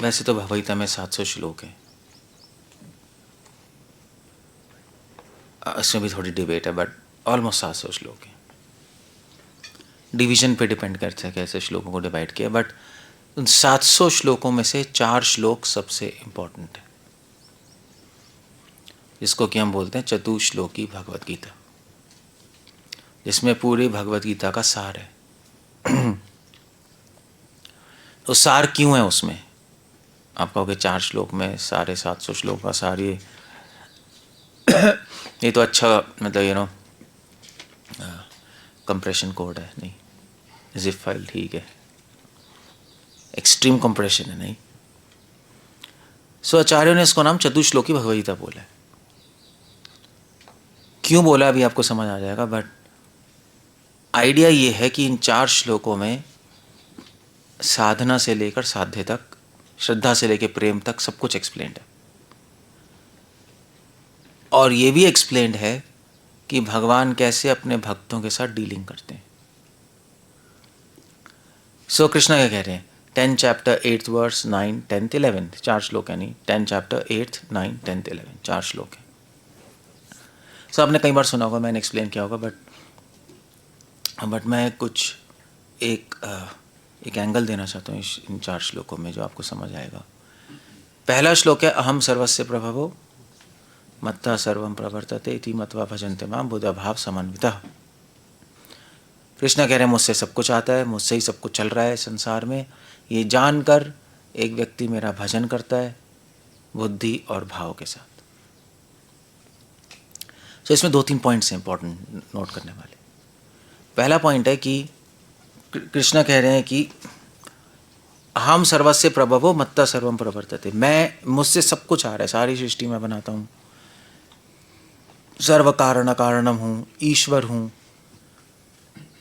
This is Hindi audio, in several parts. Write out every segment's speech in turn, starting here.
वैसे तो भगवद्गीता में 700 श्लोक हैं, इसमें भी थोड़ी डिबेट है, बट ऑलमोस्ट 700 श्लोक हैं। डिवीजन पे डिपेंड करता है कैसे श्लोकों को डिवाइड किया, बट उन 700 श्लोकों में से 4 श्लोक सबसे इम्पोर्टेंट है, जिसको कि हम बोलते हैं चतुश्लोकी भगवद गीता, जिसमें पूरी भगवद गीता का सार है। तो सार क्यों है उसमें? आप कहोगे 4 श्लोक में सारे 700 श्लोक का सार ये तो अच्छा मतलब कंप्रेशन कोड है। नहीं, जिप फाइल ठीक है, एक्सट्रीम कंप्रेशन है नहीं। सो आचार्यों ने इसको नाम चतुश्लोकी भगवद गीता बोला है। क्यों बोला अभी आपको समझ आ जाएगा, बट आइडिया ये है कि इन 4 श्लोकों में साधना से लेकर साध्य तक, श्रद्धा से लेकर प्रेम तक सब कुछ एक्सप्लेन्ड है। और ये भी एक्सप्लेन्ड है कि भगवान कैसे अपने भक्तों के साथ डीलिंग करते हैं। सो कृष्णा क्या कह रहे हैं? 10 chapter 8th verse 9 10th 11th 4 श्लोक है, नहीं 10 चैप्टर 8th 9 10th 11 4 श्लोक है। सो आपने कई बार सुना होगा, मैंने एक्सप्लेन किया होगा, बट मैं कुछ एक एंगल देना चाहता हूँ इन 4 श्लोकों में, जो आपको समझ आएगा। पहला श्लोक है अहम सर्वस्य प्रभवो मत्तः सर्वं प्रवर्तते इति मत्वा भजन्ते मां बुद्ध भाव समन्वितः। कृष्ण कह रहे हैं मुझसे सब कुछ आता है, मुझसे ही सब कुछ चल रहा है संसार में, ये जानकर एक व्यक्ति मेरा भजन करता है बुद्धि और भाव के साथ। तो इसमें 2-3 पॉइंट्स हैं इंपॉर्टेंट नोट करने वाले। पहला पॉइंट है कि कृष्ण कह रहे हैं कि अहम सर्वस्य प्रभवो मत्तः सर्वं प्रवर्तते, मुझसे सब कुछ आ रहा है, सारी सृष्टि मैं बनाता हूँ, सर्व कारण कारणम हूँ, ईश्वर हूँ,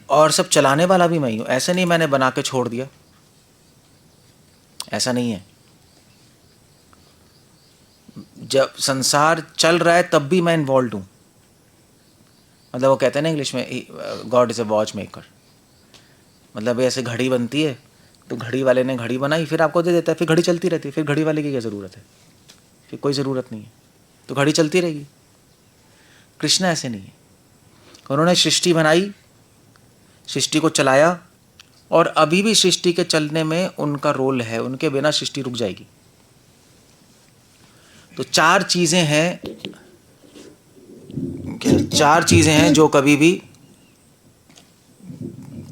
और सब चलाने वाला भी मैं ही हूँ। ऐसा नहीं मैंने बना के छोड़ दिया, ऐसा नहीं है। जब संसार चल रहा है तब भी मैं इन्वॉल्व हूँ। मतलब वो कहते हैं ना इंग्लिश में God is a watch maker. मतलब ऐसे घड़ी बनती है तो घड़ी वाले ने घड़ी बनाई, फिर आपको दे देता है, फिर घड़ी चलती रहती है, फिर घड़ी वाले की क्या ज़रूरत है? फिर कोई ज़रूरत नहीं है, तो घड़ी चलती रहेगी। कृष्ण ऐसे नहीं है, उन्होंने सृष्टि बनाई, सृष्टि को चलाया, और अभी भी सृष्टि के चलने में उनका रोल है, उनके बिना सृष्टि रुक जाएगी। तो 4 चीज़ें हैं, 4 चीज़ें हैं जो कभी भी,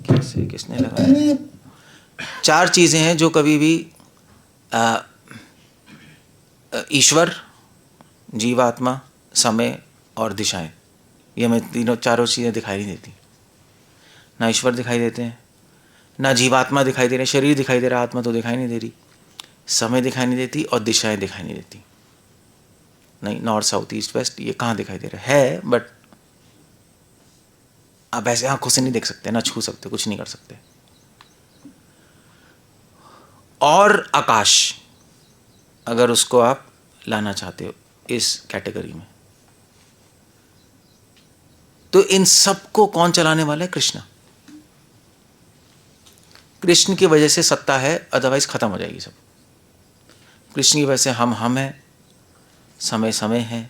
कैसे किसने लगाया, 4 चीज़ें हैं जो कभी भी ईश्वर, जीवात्मा, समय और दिशाएं, ये हमें चारों चीज़ें दिखाई नहीं देती। ना ईश्वर दिखाई देते हैं, ना जीवात्मा दिखाई दे रहे, शरीर दिखाई दे रहा, आत्मा तो दिखाई नहीं दे रही, समय दिखाई नहीं देती, और दिशाएं दिखाई नहीं देती। नहीं, नॉर्थ साउथ ईस्ट वेस्ट ये कहाँ दिखाई दे रहा है, बट आप ऐसे आंखों से नहीं देख सकते, ना छू सकते, कुछ नहीं कर सकते। और आकाश, अगर उसको आप लाना चाहते हो इस कैटेगरी में, तो इन सबको कौन चलाने वाला है? कृष्ण। कृष्ण की वजह से सत्ता है, अदरवाइज खत्म हो जाएगी सब। कृष्ण की वजह से हम हैं, समय समय है,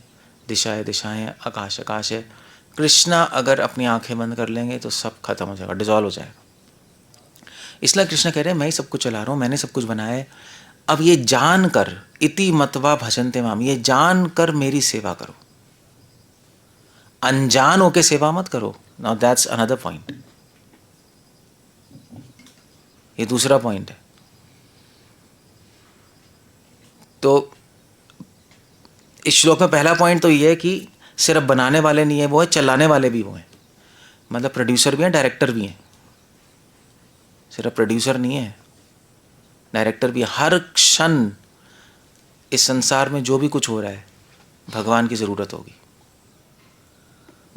दिशाएं दिशाएं हैं, आकाश आकाश है। कृष्णा अगर अपनी आंखें बंद कर लेंगे तो सब खत्म हो जाएगा, डिजॉल्व हो जाएगा। इसलिए कृष्ण कह रहे हैं मैं ही सब कुछ चला रहा हूँ, मैंने सब कुछ बनाया है। अब ये जानकर, इति मत्वा भजन्ते माम, ये जानकर मेरी सेवा करो, अनजान होके सेवा मत करो। नाउ दैट्स अनदर पॉइंट, ये दूसरा पॉइंट है। तो इस श्लोक में पहला पॉइंट तो ये है कि सिर्फ बनाने वाले नहीं है वो है, चलाने वाले भी वो हैं। मतलब प्रोड्यूसर भी हैं, डायरेक्टर भी हैं, सिर्फ प्रोड्यूसर नहीं है, डायरेक्टर भी है। हर क्षण इस संसार में जो भी कुछ हो रहा है भगवान की ज़रूरत होगी,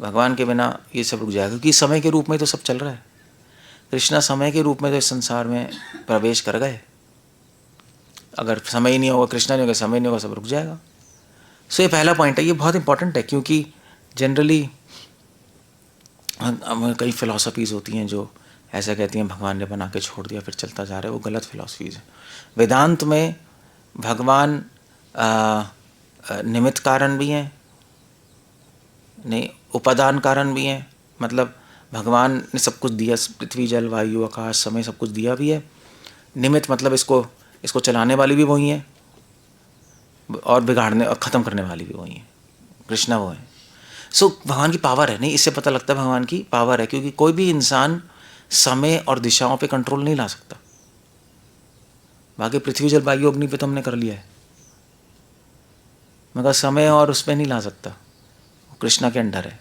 भगवान के बिना ये सब रुक जाएगा, क्योंकि समय के रूप में तो सब चल रहा है। कृष्णा समय के रूप में तो इस संसार में प्रवेश कर गए। अगर समय ही नहीं होगा, कृष्णा नहीं होगा, समय नहीं होगा, सब रुक जाएगा। सो ये पहला पॉइंट है, ये बहुत इंपॉर्टेंट है, क्योंकि जनरली कई फिलॉसफीज़ होती हैं जो ऐसा कहती हैं भगवान ने बना के छोड़ दिया फिर चलता जा रहा है, वो गलत फिलॉसफीज़ है। वेदांत में भगवान निमित्त कारण भी हैं, नहीं उपादान कारण भी हैं। मतलब भगवान ने सब कुछ दिया, पृथ्वी जल वायु आकाश समय सब कुछ दिया भी है। निमित्त मतलब इसको चलाने वाली भी वही है और बिगाड़ने और ख़त्म करने वाली भी वही है, कृष्णा वो है। सो भगवान की पावर है, नहीं इससे पता लगता है भगवान की पावर है, क्योंकि कोई भी इंसान समय और दिशाओं पे कंट्रोल नहीं ला सकता। बाकी पृथ्वी जल वायु अग्नि पे तो हमने कर लिया है, मगर समय और उस पर नहीं ला सकता, कृष्णा के अंडर है।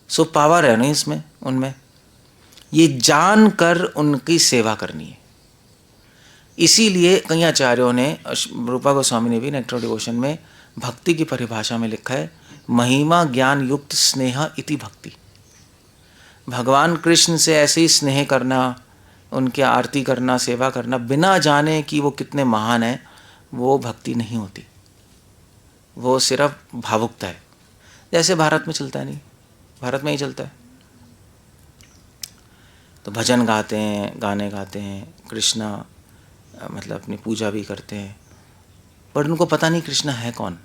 सो पावर है नहीं इसमें उनमें, ये जान कर उनकी सेवा करनी है। इसीलिए कई आचार्यों ने, रूपा गोस्वामी ने भी नेक्टर डिवोशन में भक्ति की परिभाषा में लिखा है, महिमा ज्ञान युक्त स्नेह इति भक्ति। भगवान कृष्ण से ऐसे ही स्नेह करना, उनकी आरती करना, सेवा करना, बिना जाने कि वो कितने महान हैं, वो भक्ति नहीं होती, वो सिर्फ भावुकता है। जैसे भारत में चलता है, नहीं भारत में ही चलता है, तो भजन गाते हैं, गाने गाते हैं, कृष्णा मतलब अपनी पूजा भी करते हैं, पर उनको पता नहीं कृष्णा है कौन।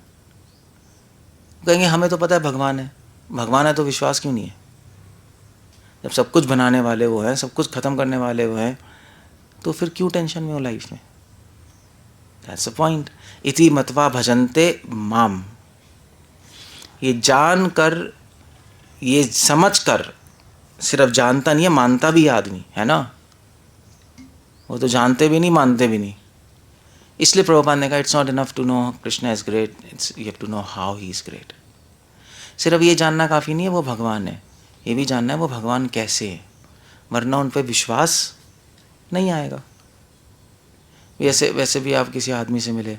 कहेंगे हमें तो पता है भगवान है, भगवान है तो विश्वास क्यों नहीं है? जब सब कुछ बनाने वाले वो हैं, सब कुछ ख़त्म करने वाले वो हैं, तो फिर क्यों टेंशन में हो लाइफ में? That's the point. इति मत्वा भजन्ते माम, ये जान कर, ये समझ कर, सिर्फ जानता नहीं है, मानता भी आदमी है ना। वो तो जानते भी नहीं, मानते भी नहीं। इसलिए प्रभुपाद ने कहा it's not enough to know Krishna is great, it's you have to know how he is great. सिर्फ ये जानना काफ़ी नहीं है वो भगवान है, ये भी जानना है वो भगवान कैसे है, वरना उन पर विश्वास नहीं आएगा। वैसे भी आप किसी आदमी से मिले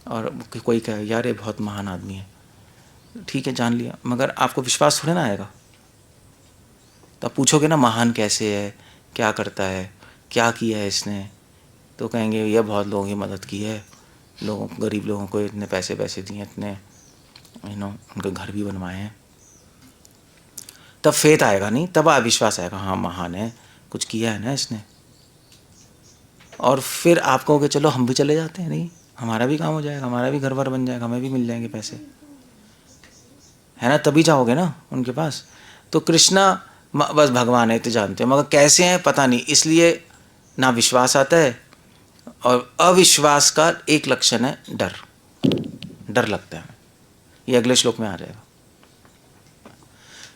और कोई कहे यार ये बहुत महान आदमी है, ठीक है जान लिया, मगर आपको विश्वास थोड़े ना आएगा। तो आप पूछोगे ना महान कैसे है, क्या करता है, क्या किया है इसने, तो कहेंगे यह बहुत लोगों की मदद की है, लोगों गरीब लोगों को इतने पैसे दिए, इतने उनके घर भी बनवाए हैं। तब फेथ आएगा, नहीं तब विश्वास आएगा, हाँ महान है, कुछ किया है ना इसने। और फिर आप कहोगे चलो हम भी चले जाते हैं, नहीं हमारा भी काम हो जाएगा, हमारा भी घर बार बन जाएगा, हमें भी मिल जाएंगे पैसे, है ना, तभी जाओगे ना उनके पास। तो कृष्णा बस भगवान है तो जानते हो, मगर कैसे हैं पता नहीं, इसलिए ना विश्वास आता है। और अविश्वास का एक लक्षण है डर, डर लगता है, ये अगले श्लोक में आ जाएगा।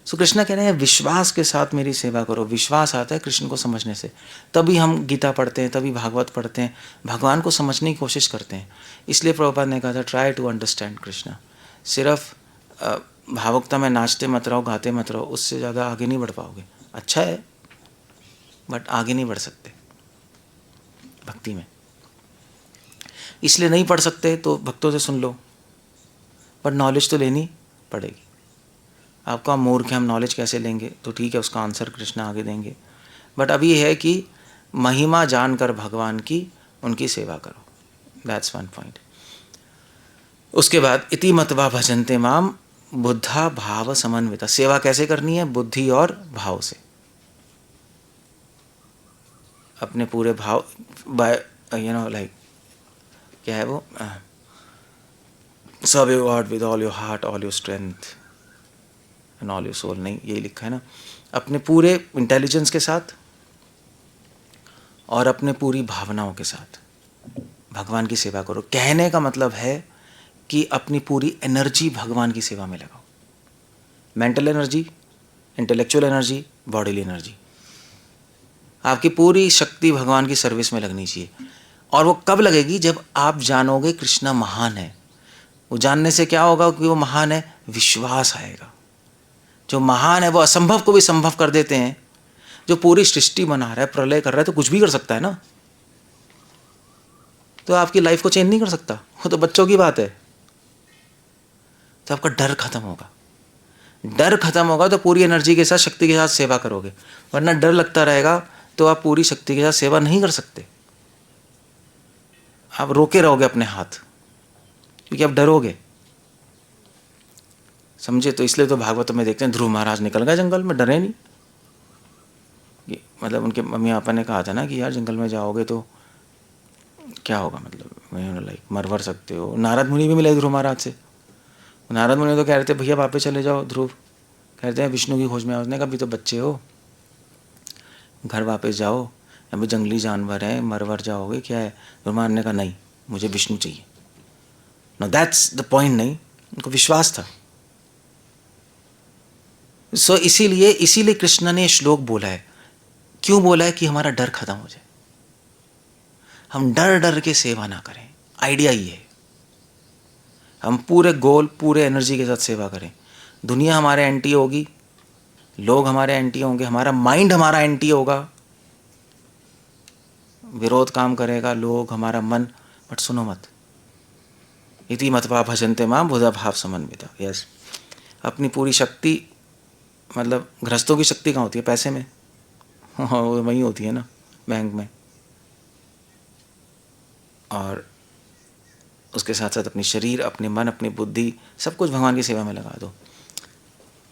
सो कृष्ण कह रहे हैं विश्वास के साथ मेरी सेवा करो। विश्वास आता है कृष्ण को समझने से, तभी हम गीता पढ़ते हैं, तभी भागवत पढ़ते हैं, भगवान को समझने की कोशिश करते हैं। इसलिए प्रभुपाद ने कहा था ट्राई टू अंडरस्टैंड कृष्णा। सिर्फ भावुकता में नाचते मत रहो, गाते मत रहो, उससे ज़्यादा आगे नहीं बढ़ पाओगे। अच्छा है बट आगे नहीं बढ़ सकते भक्ति में। इसलिए नहीं पढ़ सकते तो भक्तों से सुन लो, पर नॉलेज तो लेनी पड़ेगी। आपका मूर्ख है, हम नॉलेज कैसे लेंगे, तो ठीक है उसका आंसर कृष्ण आगे देंगे। बट अभी है कि महिमा जानकर भगवान की उनकी सेवा करो, दैट्स वन पॉइंट। उसके बाद इति मतवा भजन्ते माम बुद्धा भाव समन्विता। सेवा कैसे करनी है? बुद्धि और भाव से, अपने पूरे भाव, बाय लाइक क्या है वो, serve your God with all your heart, all your strength and all your soul. नहीं यही लिखा है ना, अपने पूरे इंटेलिजेंस के साथ और अपने पूरी भावनाओं के साथ भगवान की सेवा करो। कहने का मतलब है कि अपनी पूरी एनर्जी भगवान की सेवा में लगाओ, mental energy, intellectual energy, bodily energy, आपकी पूरी शक्ति भगवान की सर्विस में लगनी चाहिए। और वो कब लगेगी? जब आप जानोगे कृष्णा महान है। वो जानने से क्या होगा कि वो महान है? विश्वास आएगा। जो महान है वो असंभव को भी संभव कर देते हैं। जो पूरी सृष्टि बना रहा है, प्रलय कर रहा है, तो कुछ भी कर सकता है ना। तो आपकी लाइफ को चेंज नहीं कर सकता? वो तो बच्चों की बात है। तो आपका डर खत्म होगा। डर खत्म होगा तो पूरी एनर्जी के साथ, शक्ति के साथ सेवा करोगे। वरना डर लगता रहेगा तो आप पूरी शक्ति के साथ सेवा नहीं कर सकते। आप रोके रहोगे अपने हाथ, क्योंकि आप डरोगे। समझे? तो इसलिए तो भागवत में देखते हैं ध्रुव महाराज निकल गए जंगल में, डरे नहीं। मतलब उनके मम्मी पापा ने कहा था ना कि यार जंगल में जाओगे तो क्या होगा, मतलब लाइक मर वर सकते हो। नारद मुनि भी मिले ध्रुव महाराज से। नारद मुनि तो कह रहे थे भैया वापस चले जाओ। ध्रुव कहते हैं विष्णु की खोज में। उसने कहा अभी तो बच्चे हो, घर वापस जाओ, अभी जंगली जानवर हैं, मर वर जाओगे, क्या है। ध्रुव महाराज ने कहा नहीं, मुझे विष्णु चाहिए। No that's the point. नहीं, उनको विश्वास था। सो इसीलिए कृष्ण ने श्लोक बोला है। क्यों बोला है? कि हमारा डर खत्म हो जाए, हम डर डर के सेवा ना करें। आइडिया ये है, हम पूरे गोल पूरे एनर्जी के साथ सेवा करें। दुनिया हमारे एंटी होगी, लोग हमारे एंटी होंगे, हमारा माइंड हमारा एंटी होगा, विरोध काम करेगा, लोग, हमारा मन। बट सुनो मत, इति मत्वा भजन्ते मां बुधा भाव समन्विता। यस, अपनी पूरी शक्ति, मतलब गृहस्थों की शक्ति कहाँ होती है? पैसे में। हाँ, वो वहीं होती है ना, बैंक में। और उसके साथ साथ अपनी शरीर, अपने मन, अपनी बुद्धि, सब कुछ भगवान की सेवा में लगा दो।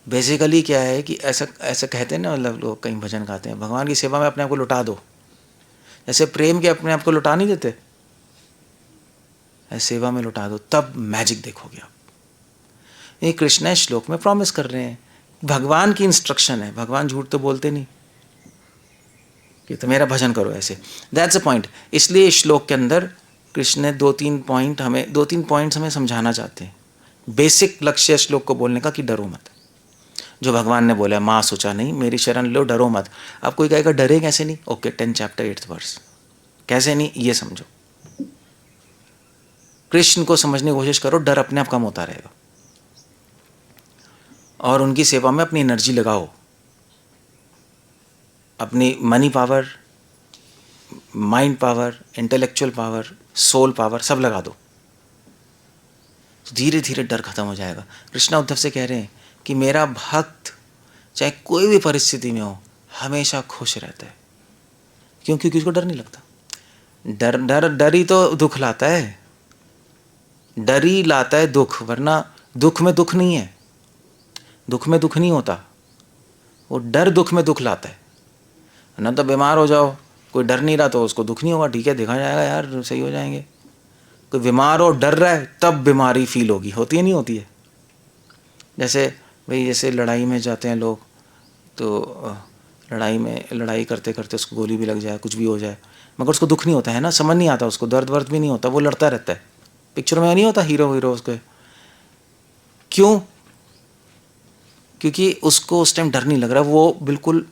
बेसिकली क्या है कि ऐसा ऐसा कहते हैं ना, मतलब लोग कहीं भजन गाते हैं, भगवान की सेवा में अपने आप को लुटा दो। जैसे प्रेम के अपने आप को लुटा नहीं देते, ऐसे सेवा में लुटा दो, तब मैजिक देखोगे आप। ये कृष्ण श्लोक में प्रॉमिस कर रहे हैं, भगवान की इंस्ट्रक्शन है। भगवान झूठ तो बोलते नहीं कि तो मेरा भजन करो ऐसे। That's a point. इसलिए इस श्लोक के अंदर कृष्ण ने दो तीन पॉइंट्स हमें समझाना चाहते हैं। बेसिक लक्ष्य श्लोक को बोलने का कि डरो मत। जो भगवान ने बोला, माँ सोचा नहीं, मेरी शरण लो, डरो मत। अब कोई कहेगा डरे कैसे नहीं? Okay, 10 chapter 8th verse. कैसे नहीं ये समझो। कृष्ण को समझने की कोशिश करो, डर अपने आप कम होता रहेगा। और उनकी सेवा में अपनी एनर्जी लगाओ, अपनी money power, mind power, intellectual power, soul power, सब लगा दो। धीरे धीरे डर खत्म हो जाएगा। कृष्णा उद्धव से कह रहे हैं कि मेरा भक्त चाहे कोई भी परिस्थिति में हो, हमेशा खुश रहता है। क्यों? क्योंकि उसको डर नहीं लगता। डर ही तो दुख लाता है। डर ही लाता है दुख, वरना दुख में दुख नहीं है। दुख में दुख नहीं होता, वो डर दुख में दुख लाता है ना। तो बीमार हो जाओ, कोई डर नहीं रहा तो उसको दुख नहीं होगा, ठीक है, देखा जाएगा यार, सही हो जाएंगे। कोई बीमार हो, डर रहा है, तब बीमारी फील होगी। होती है नहीं होती है? जैसे भाई, जैसे लड़ाई में जाते हैं लोग, तो लड़ाई करते करते उसको गोली भी लग जाए, कुछ भी हो जाए, मगर उसको दुख नहीं होता है ना, समझ नहीं आता उसको, दर्द वर्द भी नहीं होता, वो लड़ता रहता है। पिक्चर में नहीं होता हीरो उसको। क्यों? क्योंकि उसको उस टाइम डर नहीं लग रहा, वो बिल्कुल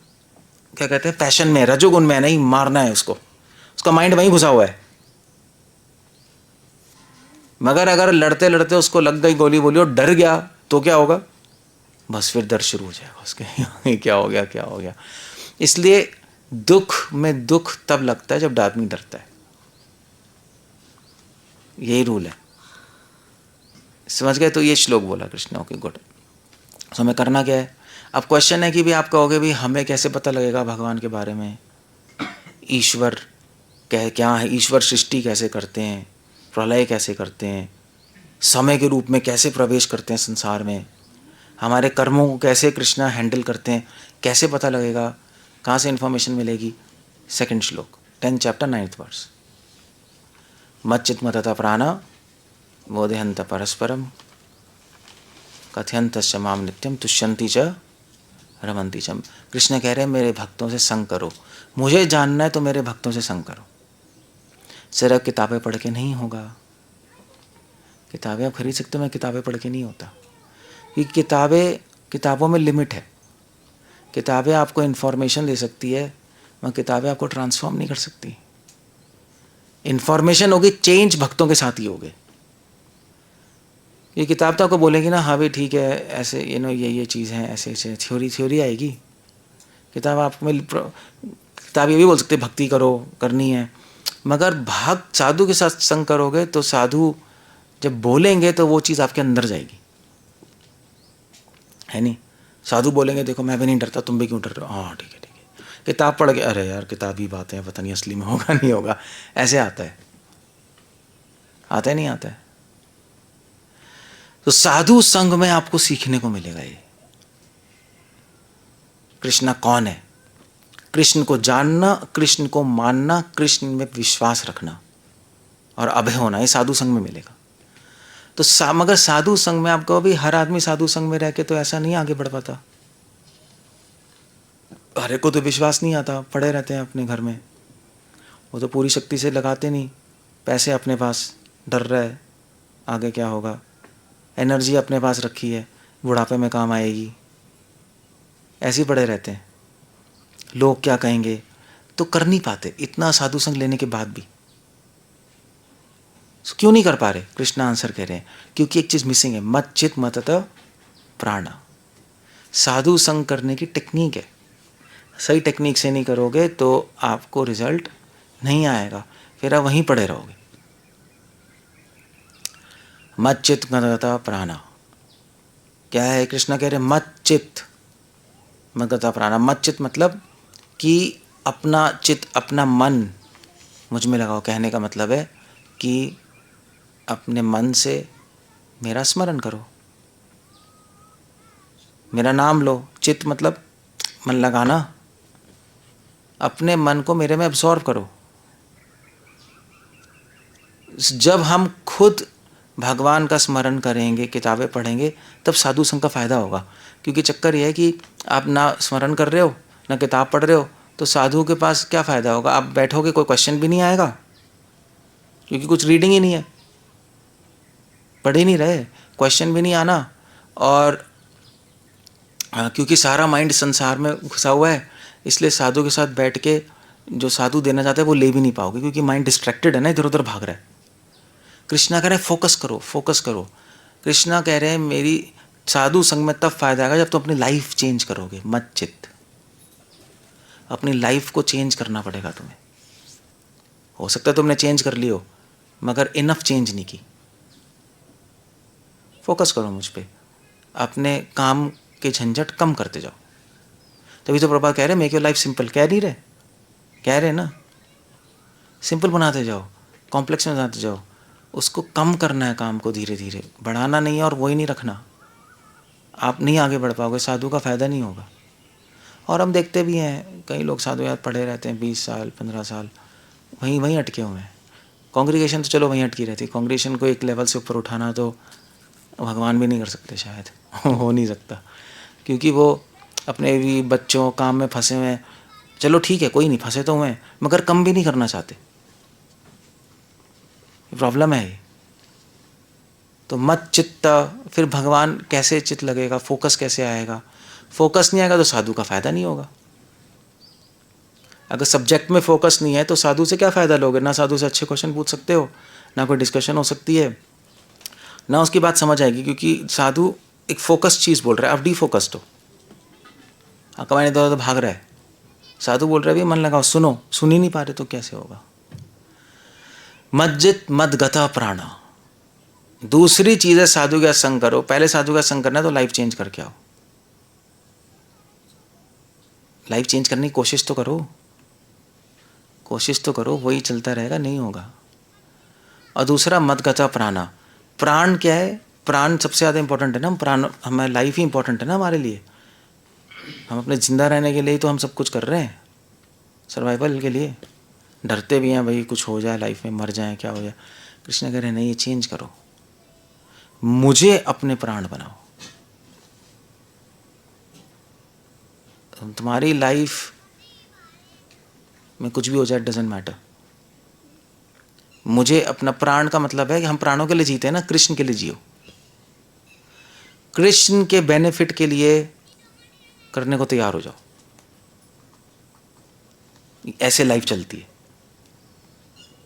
क्या कहते हैं, पैशन में, रजोगुण में, नहीं मारना है उसको, उसका माइंड वहीं घुसा हुआ है। मगर अगर लड़ते लड़ते उसको लग गई गोली बोली और डर गया, तो क्या होगा? बस फिर दर्द शुरू हो जाएगा उसके। क्या हो गया, क्या हो गया। इसलिए दुख में दुख तब लगता है जब आदमी डरता है। यही रूल है, समझ गए? तो ये श्लोक बोला कृष्ण। Okay, good. तो हमें करना क्या है? अब क्वेश्चन है कि भी आप कहोगे भी हमें कैसे पता लगेगा भगवान के बारे में, ईश्वर क्या है, ईश्वर सृष्टि कैसे करते हैं, प्रलय कैसे करते हैं, समय के रूप में कैसे प्रवेश करते हैं संसार में, हमारे कर्मों को कैसे कृष्णा हैंडल करते हैं, कैसे पता लगेगा, कहाँ से इन्फॉर्मेशन मिलेगी? सेकंड श्लोक, 10 चैप्टर 9th वर्स। मच्चित मतता प्राणा बोधयंत परस्परम कथयंत माम नित्यम तुष्यंती च रमंती च। कृष्ण कह रहे हैं मेरे भक्तों से संग करो। मुझे जानना है तो मेरे भक्तों से संग करो। सिर्फ किताबें पढ़ के नहीं होगा। किताबें आप खरीद सकते हो, मैं किताबें पढ़ के नहीं होता। क्योंकि किताबों में लिमिट है। किताबें आपको इन्फॉर्मेशन दे सकती है, मगर किताबें आपको ट्रांसफॉर्म नहीं कर सकती। इन्फॉर्मेशन होगी, चेंज भक्तों के साथ ही होगे। ये किताब तो आपको बोलेगी ना, हाँ भाई ठीक है, ऐसे ये चीज़ है, ऐसे ऐसे थ्योरी आएगी। किताब आपको किताब ये भी बोल सकते हैं भक्ति करो, करनी है, मगर भक्त साधु के साथ संग करोगे तो साधु जब बोलेंगे तो वो चीज़ आपके अंदर जाएगी, है नहीं? साधु बोलेंगे देखो मैं भी नहीं डरता, तुम भी क्यों डर रहे हो? हाँ ठीक है ठीक है। किताब पढ़ के अरे यार किताबी बातें, पता नहीं असली में होगा नहीं होगा, ऐसे आता है नहीं आता है। तो साधु संग में आपको सीखने को मिलेगा ये कृष्ण कौन है, कृष्ण को जानना, कृष्ण को मानना, कृष्ण में विश्वास रखना। और अभय होना, ये साधु संग में मिलेगा। तो मगर साधु संग में आपको अभी हर आदमी साधु संग में रह के तो ऐसा नहीं आगे बढ़ पाता। हर को तो विश्वास नहीं आता, पड़े रहते हैं अपने घर में, वो तो पूरी शक्ति से लगाते नहीं, पैसे अपने पास, डर रहा है आगे क्या होगा, एनर्जी अपने पास रखी है बुढ़ापे में काम आएगी, ऐसे ही पड़े रहते हैं, लोग क्या कहेंगे, तो कर नहीं पाते इतना साधु संग लेने के बाद भी। क्यों नहीं कर पा रहे? कृष्ण आंसर कह रहे हैं, क्योंकि एक चीज मिसिंग है, मत चित मतत प्राणा। साधु संग करने की टेक्निक है, सही टेक्निक से नहीं करोगे तो आपको रिजल्ट नहीं आएगा, फिर आप वहीं पड़े रहोगे। मत चित मतगता प्राणा क्या है? कृष्ण कह रहे मत चित मतगता प्राणा। मत चित मतलब कि अपना चित, अपना मन मुझ में लगाओ। कहने का मतलब है कि अपने मन से मेरा स्मरण करो, मेरा नाम लो। चित मतलब मन लगाना, अपने मन को मेरे में एब्जॉर्व करो। जब हम खुद भगवान का स्मरण करेंगे, किताबें पढ़ेंगे, तब साधु संग का फायदा होगा। क्योंकि चक्कर यह है कि आप ना स्मरण कर रहे हो ना किताब पढ़ रहे हो, तो साधु के पास क्या फायदा होगा? आप बैठोगे, कोई क्वेश्चन भी नहीं आएगा, क्योंकि कुछ रीडिंग ही नहीं है, पढ़ ही नहीं रहे, क्वेश्चन भी नहीं आना। और क्योंकि सारा माइंड संसार में घुसा हुआ है, इसलिए साधु के साथ बैठ के जो साधु देना चाहते हैं वो ले भी नहीं पाओगे, क्योंकि माइंड डिस्ट्रैक्टेड है ना, इधर उधर भाग रहा है। कृष्णा कह रहे हैं फोकस करो, फोकस करो। कृष्णा कह रहे हैं मेरी साधु संग में तब फायदा आएगा जब तुम अपनी लाइफ चेंज करोगे। मत चित, अपनी लाइफ को चेंज करना पड़ेगा तुम्हें। हो सकता है तुमने चेंज कर ली हो, मगर इनफ चेंज नहीं की। फोकस करो मुझ पे, अपने काम के झंझट कम करते जाओ। तभी तो प्रभुपाद कह रहे मेक योर लाइफ सिंपल। कह नहीं रहे? कह रहे ना, सिंपल बनाते जाओ, कॉम्प्लेक्स में बनाते जाओ। उसको कम करना है, काम को धीरे धीरे बढ़ाना नहीं है, और वही नहीं रखना। आप नहीं आगे बढ़ पाओगे, साधु का फायदा नहीं होगा। और हम देखते भी हैं कई लोग साधु याद पढ़े रहते हैं 20 साल 15 साल, वहीं वहीं अटके हुए हैं। कांग्रेगेशन तो चलो वहीं अटकी रहती है। कांग्रेगेशन को एक लेवल से ऊपर उठाना तो भगवान भी नहीं कर सकते शायद हो नहीं सकता, क्योंकि वो अपने भी बच्चों काम में फंसे हुए हैं। चलो ठीक है, कोई नहीं, फंसे तो हुए हैं, मगर कम भी नहीं करना चाहते। प्रॉब्लम है ये। तो मत चित्त, फिर भगवान कैसे चित्त लगेगा, फोकस कैसे आएगा? फोकस नहीं आएगा तो साधु का फायदा नहीं होगा। अगर सब्जेक्ट में फोकस नहीं है तो साधु से क्या फायदा लोगे? ना साधु से अच्छे क्वेश्चन पूछ सकते हो, ना कोई डिस्कशन हो सकती है, ना उसकी बात समझ आएगी, क्योंकि साधु एक फोकस चीज बोल रहा है, आप डिफोकस्ड हो, कमाने इधर उधर भाग रहा है। साधु बोल रहा है भी मन लगाओ, सुनो, सुन ही नहीं पा रहे तो कैसे होगा? मज्जित मदगता प्राणा। दूसरी चीज है साधु का संग करो। पहले साधु का संग करना है तो लाइफ चेंज करके आओ। लाइफ चेंज करने की कोशिश तो करो, कोशिश तो करो, वही चलता रहेगा नहीं होगा। और दूसरा मदगता प्राणा। प्राण क्या है? प्राण सबसे ज़्यादा इंपॉर्टेंट है ना। प्राण, हमारी लाइफ ही इंपॉर्टेंट है ना हमारे लिए। हम अपने जिंदा रहने के लिए तो हम सब कुछ कर रहे हैं, सर्वाइवल के लिए। डरते भी हैं भाई कुछ हो जाए लाइफ में, मर जाए, क्या हो जाए। कृष्ण कह रहे नहीं, ये चेंज करो, मुझे अपने प्राण बनाओ। तुम्हारी लाइफ में कुछ भी हो जाए, डजंट मैटर। मुझे अपना प्राण का मतलब है कि हम प्राणों के लिए जीते हैं ना, कृष्ण के लिए जियो। कृष्ण के बेनिफिट के लिए करने को तैयार हो जाओ। ऐसे लाइफ चलती है,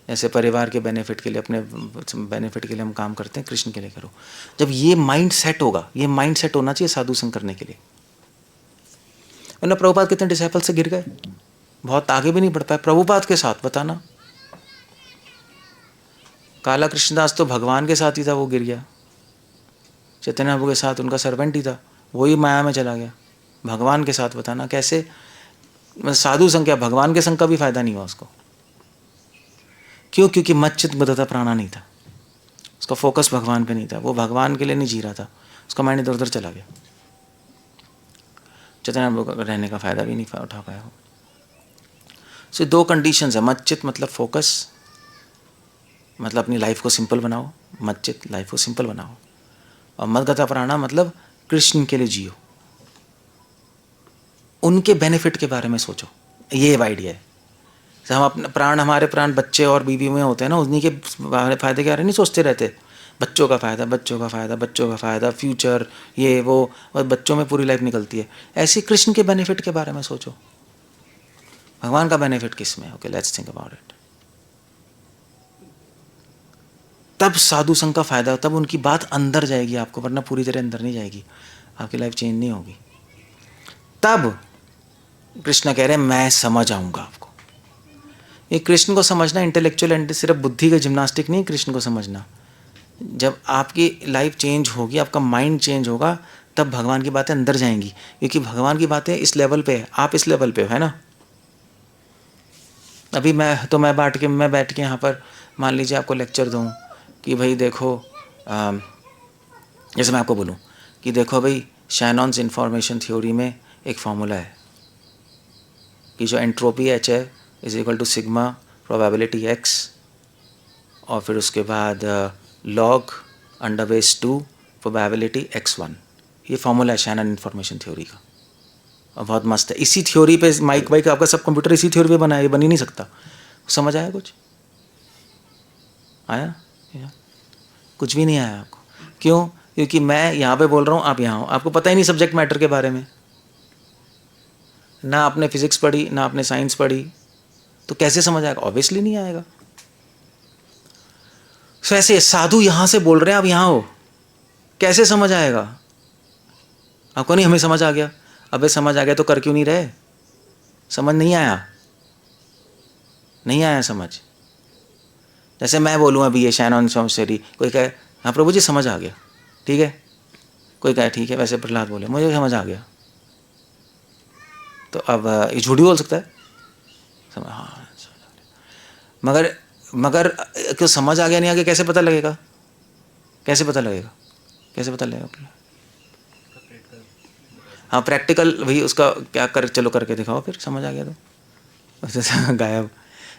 ऐसे परिवार के बेनिफिट के लिए, अपने बेनिफिट के लिए हम काम करते हैं, कृष्ण के लिए करो। जब ये माइंड सेट होगा, ये माइंड सेट होना चाहिए साधु संग करने के लिए। वरना प्रभुपाद कितने डिसाइपल से गिर गए, बहुत आगे भी नहीं बढ़ पाए प्रभुपाद के साथ। बताना, काला कृष्णदास तो भगवान के साथ ही था, वो गिर गया। चैतन्य प्रभु के साथ उनका सर्वेंट ही था, वही माया में चला गया। भगवान के साथ बताना कैसे? साधु संग क्या, भगवान के संग का भी फायदा नहीं हुआ उसको। क्यों? क्योंकि मच्चित बदता प्राणा नहीं था, उसका फोकस भगवान पे नहीं था, वो भगवान के लिए नहीं जी रहा था, उसका माइंड इधर उधर चला गया। चैतन्य प्रभु का रहने का फायदा भी नहीं उठा पाया हो। सो दो कंडीशंस है, मच्चित मतलब फोकस, मतलब अपनी लाइफ को सिंपल बनाओ, मच्चित लाइफ को सिंपल बनाओ। और मदगता प्राणा मतलब कृष्ण के लिए जियो, उनके बेनिफिट के बारे में सोचो। ये आइडिया है। हम अपने प्राण, हमारे प्राण बच्चे और बीवी में होते हैं ना, उन्हीं के फायदे के बारे में नहीं सोचते रहते। बच्चों का फ़ायदा, बच्चों का फ़ायदा, बच्चों का फ़ायदा, फ्यूचर, ये वो, और बच्चों में पूरी लाइफ निकलती है। ऐसे कृष्ण के बेनिफिट के बारे में सोचो। भगवान का बेनिफिट किस में? Okay, let's think about it. तब साधु संघ का फ़ायदा, तब उनकी बात अंदर जाएगी आपको, वरना पूरी तरह अंदर नहीं जाएगी, आपकी लाइफ चेंज नहीं होगी। तब कृष्ण कह रहे हैं मैं समझ आऊँगा आपको। ये कृष्ण को समझना इंटेलेक्चुअल एंड सिर्फ बुद्धि का जिम्नास्टिक नहीं, कृष्ण को समझना। जब आपकी लाइफ चेंज होगी, आपका माइंड चेंज होगा, तब भगवान की बातें अंदर जाएंगी, क्योंकि भगवान की बातें इस लेवल पे है, आप इस लेवल पे हो, है ना। अभी मैं बैठ के यहाँ पर मान लीजिए आपको लेक्चर दूँ कि भाई देखो, जैसे मैं आपको बोलूँ कि देखो भाई, शैनॉन्स इंफॉर्मेशन थ्योरी में एक फॉर्मूला है कि जो एंट्रोपी एच है is equal to sigma probability X, और फिर उसके बाद लॉग √2 प्रोबेबिलिटी x1। ये फॉर्मूला है शैनन इंफॉर्मेशन थ्योरी का, और बहुत मस्त है। इसी थ्योरी पे माइक वाइक आपका सब कंप्यूटर इसी थ्योरी पे बना है, ये बन ही नहीं सकता। समझ आया? कुछ आया? कुछ भी नहीं आया आपको? क्यों? क्योंकि मैं यहाँ पे बोल रहा हूँ, आप यहाँ हो, आपको पता ही नहीं सब्जेक्ट मैटर के बारे में, ना आपने फिजिक्स पढ़ी, ना आपने साइंस पढ़ी, तो कैसे समझ आएगा? ऑब्वियसली नहीं आएगा। सो ऐसे साधु यहाँ से बोल रहे हैं, आप यहाँ हो, कैसे समझ आएगा आपको? नहीं, हमें समझ आ गया। अबे समझ आ गया तो कर क्यों नहीं रहे? समझ नहीं आया, नहीं आया समझ। जैसे मैं बोलूँ अभी ये शैनॉन इंफॉर्मेशन, कोई कहे हाँ प्रभु जी समझ आ गया, ठीक है, कोई कहे ठीक है, वैसे प्रहलाद बोले मुझे समझ आ गया, तो अब ये झूठी बोल सकता है? हाँ, मगर क्यों समझ आ गया नहीं आ गया कैसे पता लगेगा? कैसे पता लगेगा? कैसे पता लगेगा? हाँ, प्रैक्टिकल वही उसका क्या कर, चलो करके दिखाओ, फिर समझ आ गया तो गायब।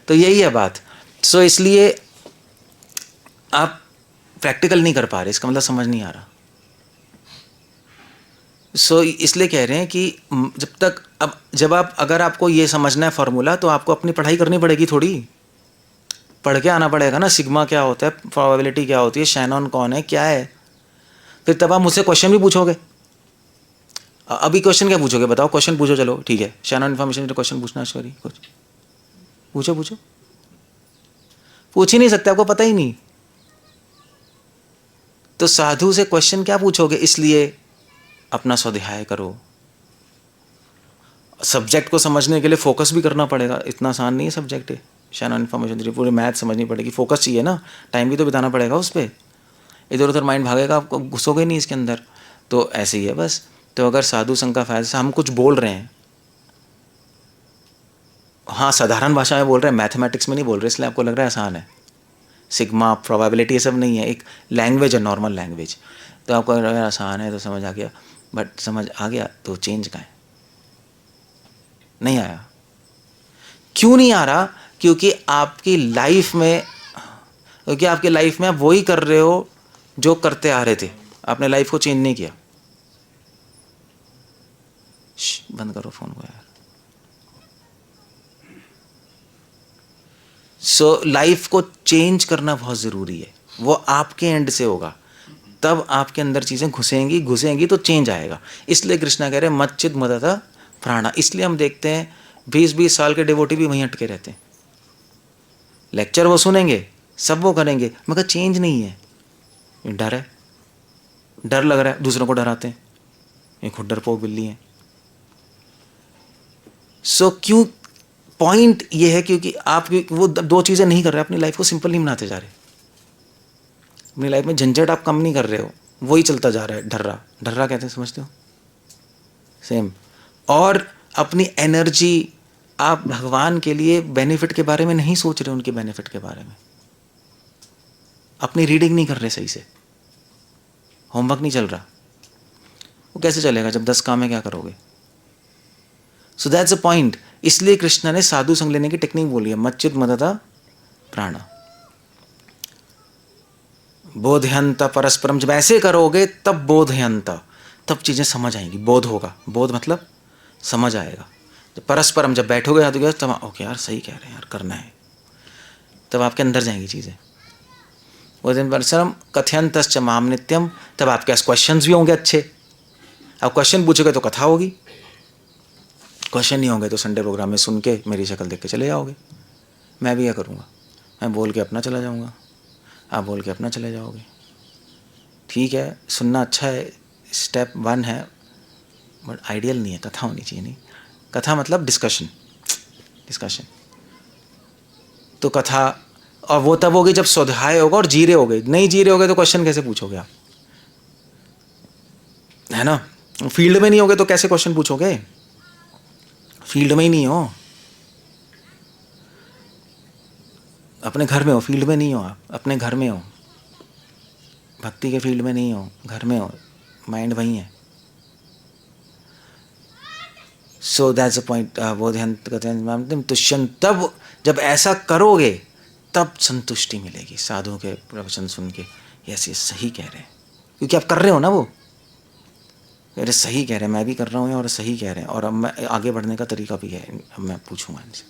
तो यही है बात। सो इसलिए आप प्रैक्टिकल नहीं कर पा रहे, इसका मतलब समझ नहीं आ रहा। सो इसलिए कह रहे हैं कि जब तक, अब जब आप, अगर आपको ये समझना है फॉर्मूला, तो आपको अपनी पढ़ाई करनी पड़ेगी, थोड़ी पढ़ के आना पड़ेगा ना। सिग्मा क्या होता है, प्रोबेबिलिटी क्या होती है, शैनॉन कौन है, क्या है, फिर तब आप मुझसे क्वेश्चन भी पूछोगे। अभी क्वेश्चन क्या पूछोगे बताओ? क्वेश्चन पूछो, चलो ठीक है, शैनॉन इन्फॉर्मेशन तो क्वेश्चन पूछना शुरू करिए, कुछ पूछो। पूछ ही नहीं सकते, आपको पता ही नहीं, तो साधु से क्वेश्चन क्या पूछोगे? इसलिए अपना स्वाध्याय करो। सब्जेक्ट को समझने के लिए फोकस भी करना पड़ेगा, इतना आसान नहीं है सब्जेक्ट है। शैनॉन इन्फॉर्मेशन पूरी मैथ समझनी पड़ेगी, फोकस चाहिए ना, टाइम भी तो बिताना पड़ेगा उस पर, इधर उधर माइंड भागेगा, आपको घुसोगे नहीं इसके अंदर। तो ऐसे ही है बस। तो अगर साधु संघ का फायदा, हम कुछ बोल रहे हैं, हाँ साधारण भाषा में बोल रहे हैं, मैथमेटिक्स में नहीं बोल रहे, इसलिए आपको लग रहा है आसान है। सिग्मा प्रोबेबिलिटी ये सब नहीं है, एक लैंग्वेज है, नॉर्मल लैंग्वेज। तो आपको अगर आसान है तो समझ आ गया, बट समझ आ गया तो चेंज कहाँ है? नहीं आया। क्यों नहीं आ रहा? क्योंकि आपकी लाइफ में आप वही कर रहे हो जो करते आ रहे थे, आपने लाइफ को चेंज नहीं किया। बंद करो फोन को यार। सो लाइफ को चेंज करना बहुत ज़रूरी है, वो आपके एंड से होगा, तब आपके अंदर चीज़ें घुसेंगी तो चेंज आएगा। इसलिए कृष्णा कह रहे हैं मच्चित मदता प्राणा। इसलिए हम देखते हैं 20-20 साल के डिवोटी भी वहीं अटके रहते हैं, लेक्चर वो सुनेंगे, सब वो करेंगे, मगर चेंज नहीं है। डर है, डर लग रहा है, दूसरों को डराते हैं, ये खुद डरपोक बिल्ली हैं। सो क्यों? पॉइंट ये है क्योंकि आप वो दो चीज़ें नहीं कर रहे, अपनी लाइफ को सिंपल नहीं बनाते जा रहे, अपनी लाइफ में झंझट आप कम नहीं कर रहे हो, वही चलता जा रहा है। ढर्रा कहते हैं, समझते हो? सेम। और अपनी एनर्जी आप भगवान के लिए बेनिफिट के बारे में नहीं सोच रहे, उनके बेनिफिट के बारे में। अपनी रीडिंग नहीं कर रहे सही से, होमवर्क नहीं चल रहा, वो कैसे चलेगा जब 10 काम है, क्या करोगे? So that's a point. इसलिए कृष्ण ने साधु संग लेने की टेक्निक बोली है, मच्चित मदता प्राणा। बोधयंत परस्परम, जब ऐसे करोगे तब बोधयंत, तब चीज़ें समझ आएंगी, बोध होगा, बोध मतलब समझ आएगा। जब परस्परम, जब बैठोगे हाथ के तब ओके यार सही कह रहे हैं यार, करना है, तब आपके अंदर जाएंगी चीज़ें। बोधयंत परस्परम कथयंतश्च माम नित्यम, तब आपके पास क्वेश्चंस भी होंगे अच्छे। आप क्वेश्चन पूछोगे तो कथा होगी, क्वेश्चन नहीं होंगे तो संडे प्रोग्राम में सुन के मेरी शक्ल देख के चले जाओगे। मैं भी यह करूँगा, मैं बोल के अपना चला जाऊँगा, आप बोल के अपना चले जाओगे। ठीक है, सुनना अच्छा है, स्टेप 1 है, बट आइडियल नहीं है, कथा होनी चाहिए। नहीं, कथा मतलब डिस्कशन, डिस्कशन। तो कथा, और वो तब होगी जब स्वाध्याय होगा और जी रहे होगे। नहीं जी रहे होगे तो क्वेश्चन कैसे पूछोगे आप, है ना? फील्ड में नहीं होगे तो कैसे क्वेश्चन पूछोगे, फील्ड में ही नहीं हो, अपने घर में हो, फील्ड में नहीं हो, आप अपने घर में हो, भक्ति के फील्ड में नहीं हो, घर में हो, माइंड वहीं है। So that's a point. बोधयंत कथयंत तुष्यंत, तब जब ऐसा करोगे तब संतुष्टि मिलेगी साधुओं के प्रवचन सुन के, यस ये सही कह रहे हैं, क्योंकि आप कर रहे हो ना, वो अरे सही कह रहे हैं, मैं भी कर रहा हूँ और सही कह रहे हैं, और अब मैं आगे बढ़ने का तरीका भी है, अब मैं पूछूंगा इनसे,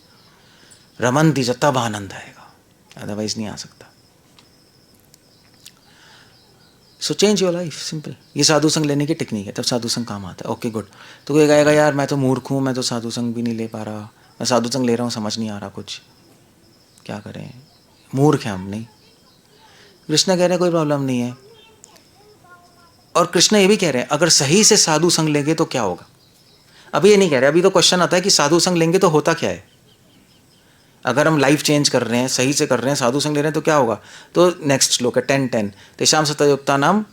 रमन दीजिए तब आनंद आएगा, अदरवाइज नहीं आ सकता। So change your life, simple. ये साधु संग लेने की टेक्निक है, तब साधु संग काम आता है। Okay good. तो कोई कहेगा यार मैं तो मूर्ख हूँ, मैं तो साधु संग भी नहीं ले पा रहा, मैं साधु संग ले रहा हूँ समझ नहीं आ रहा कुछ, क्या करें, मूर्ख हैं हम। नहीं, कृष्ण कह रहे हैं कोई प्रॉब्लम नहीं है, और कृष्ण ये भी कह रहे हैं अगर सही से साधु संग लेंगे तो क्या होगा। अभी ये नहीं कह रहे, अभी तो क्वेश्चन आता है कि साधु संग लेंगे तो होता क्या है। अगर हम लाइफ चेंज कर रहे हैं, सही से कर रहे हैं, साधु संग ले रहे हैं तो क्या होगा। तो नेक्स्ट श्लोक है 10:10, तेषां सतयुक्ता नाम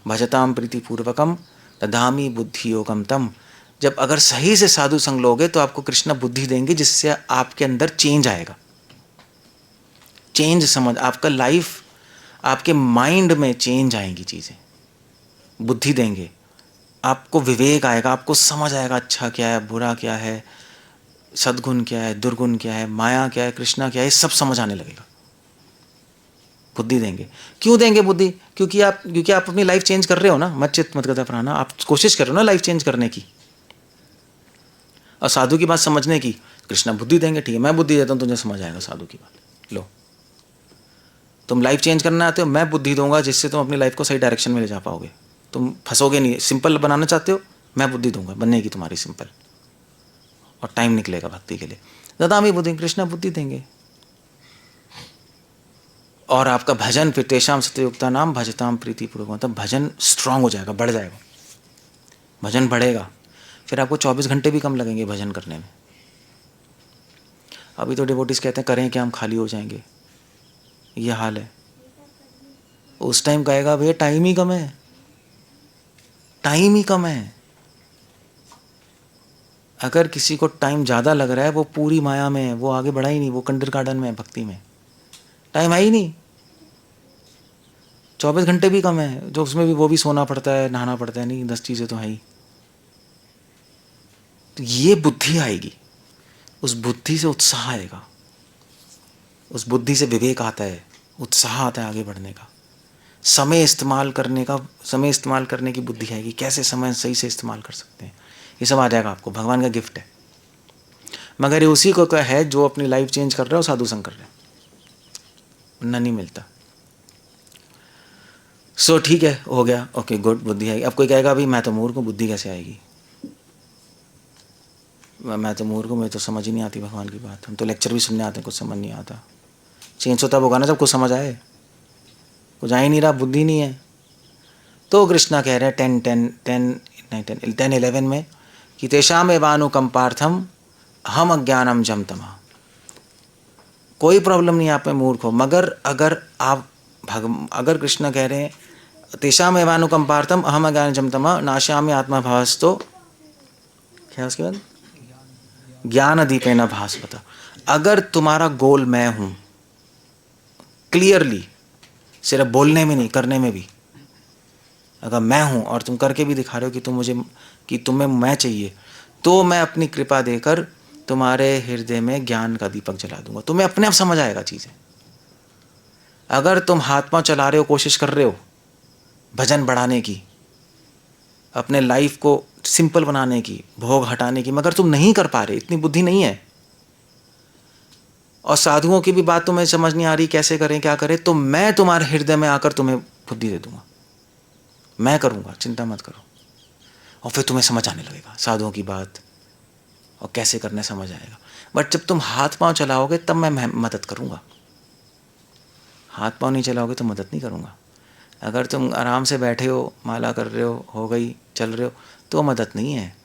भजताम प्रीतिपूर्वकम दधामी बुद्धि योगम तम। जब अगर सही से साधु संग लोगे तो आपको कृष्ण बुद्धि देंगे, जिससे आपके अंदर चेंज आएगा, चेंज समझ, आपका लाइफ, आपके माइंड में चेंज आएंगी चीज़ें, बुद्धि देंगे आपको, विवेक आएगा, आपको समझ आएगा अच्छा क्या है, बुरा क्या है, सद्गुण क्या है, दुर्गुण क्या है, माया क्या है, कृष्णा क्या है, सब समझ आने लगेगा। बुद्धि देंगे। क्यों देंगे बुद्धि? क्योंकि आप अपनी लाइफ चेंज कर रहे हो ना, मत चित मत गता प्राणा, आप कोशिश कर रहे हो ना लाइफ चेंज करने की और साधु की बात समझने की। कृष्णा बुद्धि देंगे, ठीक है मैं बुद्धि देता हूँ, तुझे समझ आएगा साधु की बात। लो, तुम लाइफ चेंज करना आते हो, मैं बुद्धि दूंगा जिससे तुम अपनी लाइफ को सही डायरेक्शन में ले जा पाओगे, तुम फंसोगे नहीं। सिंपल बनाना चाहते हो, मैं बुद्धि दूंगा, बनेगी तुम्हारी सिंपल, और टाइम निकलेगा भक्ति के लिए। ददामी बुद्धि, कृष्णा बुद्धि देंगे। और आपका भजन फिर तेषाम सतयुक्ता नाम भजताम प्रीतिपूर्वक, मतलब भजन स्ट्रांग हो जाएगा, बढ़ जाएगा, भजन बढ़ेगा, फिर आपको 24 घंटे भी कम लगेंगे भजन करने में। अभी तो डिवोटीज कहते हैं करें क्या, हम खाली हो जाएंगे, ये हाल है। उस टाइम कहेगा भैया टाइम ही कम है, टाइम ही कम है। अगर किसी को टाइम ज़्यादा लग रहा है, वो पूरी माया में है, वो आगे बढ़ा ही नहीं, वो कंडर गार्डन में है, भक्ति में टाइम है ही नहीं। 24 घंटे भी कम है, जो उसमें भी वो भी सोना पड़ता है, नहाना पड़ता है, नहीं 10 चीज़ें तो है ही। तो ये बुद्धि आएगी, उस बुद्धि से उत्साह आएगा, उस बुद्धि से विवेक आता है, उत्साह आता है आगे बढ़ने का, समय इस्तेमाल करने का, समय इस्तेमाल करने की बुद्धि आएगी, कैसे समय सही से इस्तेमाल कर सकते हैं, ये सब आ जाएगा आपको, भगवान का गिफ्ट है। मगर ये उसी को है जो अपनी लाइफ चेंज कर रहे हो, साधु संग कर रहे हो, वरना नहीं मिलता। सो ठीक है, हो गया, ओके गुड, बुद्धि आएगी। अब कोई कहेगा अभी मैं तो मूर्ख हूँ, बुद्धि कैसे आएगी, मैं तो मूर्ख हूँ, मुझे तो समझ ही नहीं आती भगवान की बात, हम तो लेक्चर भी सुनने आते हैं, कुछ समझ नहीं आता। चेंज होता होगा ना जब कुछ समझ आए, कुछ आ ही नहीं रहा, बुद्धि नहीं है। तो कृष्णा कह रहे हैं 10:11 में कि तेषाम एवानुकंपार्थम हम अज्ञानम जम तमा। कोई प्रॉब्लम नहीं आप में मूर्ख हो, मगर अगर कृष्ण कह रहे हैं तेषाम एवानुकंपार्थम अहम अज्ञानम जम तमा नाश्यामि आत्मा भावस्तो, क्या उसके बाद ज्ञान दीपेन भास्वत। अगर तुम्हारा गोल मैं हूं, क्लियरली, सिर्फ बोलने में नहीं करने में भी, अगर मैं हूं और तुम करके भी दिखा रहे हो कि तुम्हें मैं चाहिए, तो मैं अपनी कृपा देकर तुम्हारे हृदय में ज्ञान का दीपक जला दूंगा, तुम्हें अपने आप समझ आएगा चीजें। अगर तुम हाथ पांव चला रहे हो, कोशिश कर रहे हो भजन बढ़ाने की, अपने लाइफ को सिंपल बनाने की, भोग हटाने की, मगर तुम नहीं कर पा रहे, इतनी बुद्धि नहीं है, और साधुओं की भी बात तुम्हें समझ नहीं आ रही कैसे करें क्या करें, तो मैं तुम्हारे हृदय में आकर तुम्हें बुद्धि दे दूंगा, मैं करूंगा, चिंता मत करो। और फिर तुम्हें समझ आने लगेगा साधुओं की बात और कैसे करने समझ आएगा। बट जब तुम हाथ पांव चलाओगे तब मैं मदद करूंगा, हाथ पांव नहीं चलाओगे तो मदद नहीं करूंगा। अगर तुम आराम से बैठे हो, माला कर रहे हो गई, चल रहे हो, तो मदद नहीं है।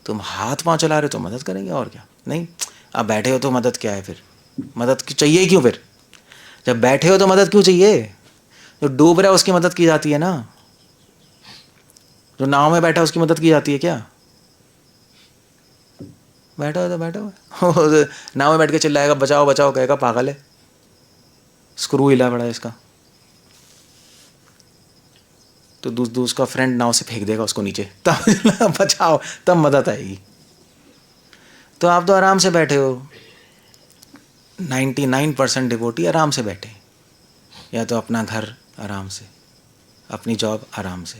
तुम हाथ पांव चला रहे हो तो मदद करेंगे, और क्या। नहीं, अब बैठे हो तो मदद क्या है फिर, मदद चाहिए क्यों फिर? जब बैठे हो तो मदद क्यों चाहिए? जो डूब रहा है उसकी मदद की जाती है ना, जो नाव में बैठा है उसकी मदद की जाती है क्या? बैठा हो तो बैठा हो नाव में बैठ के चिल्लाएगा बचाओ बचाओ, कहेगा पागल है, स्क्रू हिला पड़ा है इसका, तो दूसरा फ्रेंड नाव से फेंक देगा उसको नीचे, तब बचाओ, तब मदद आएगी। तो आप तो आराम से बैठे हो, 99% डिवोटी आराम से बैठे, या तो अपना घर आराम से, अपनी जॉब आराम से,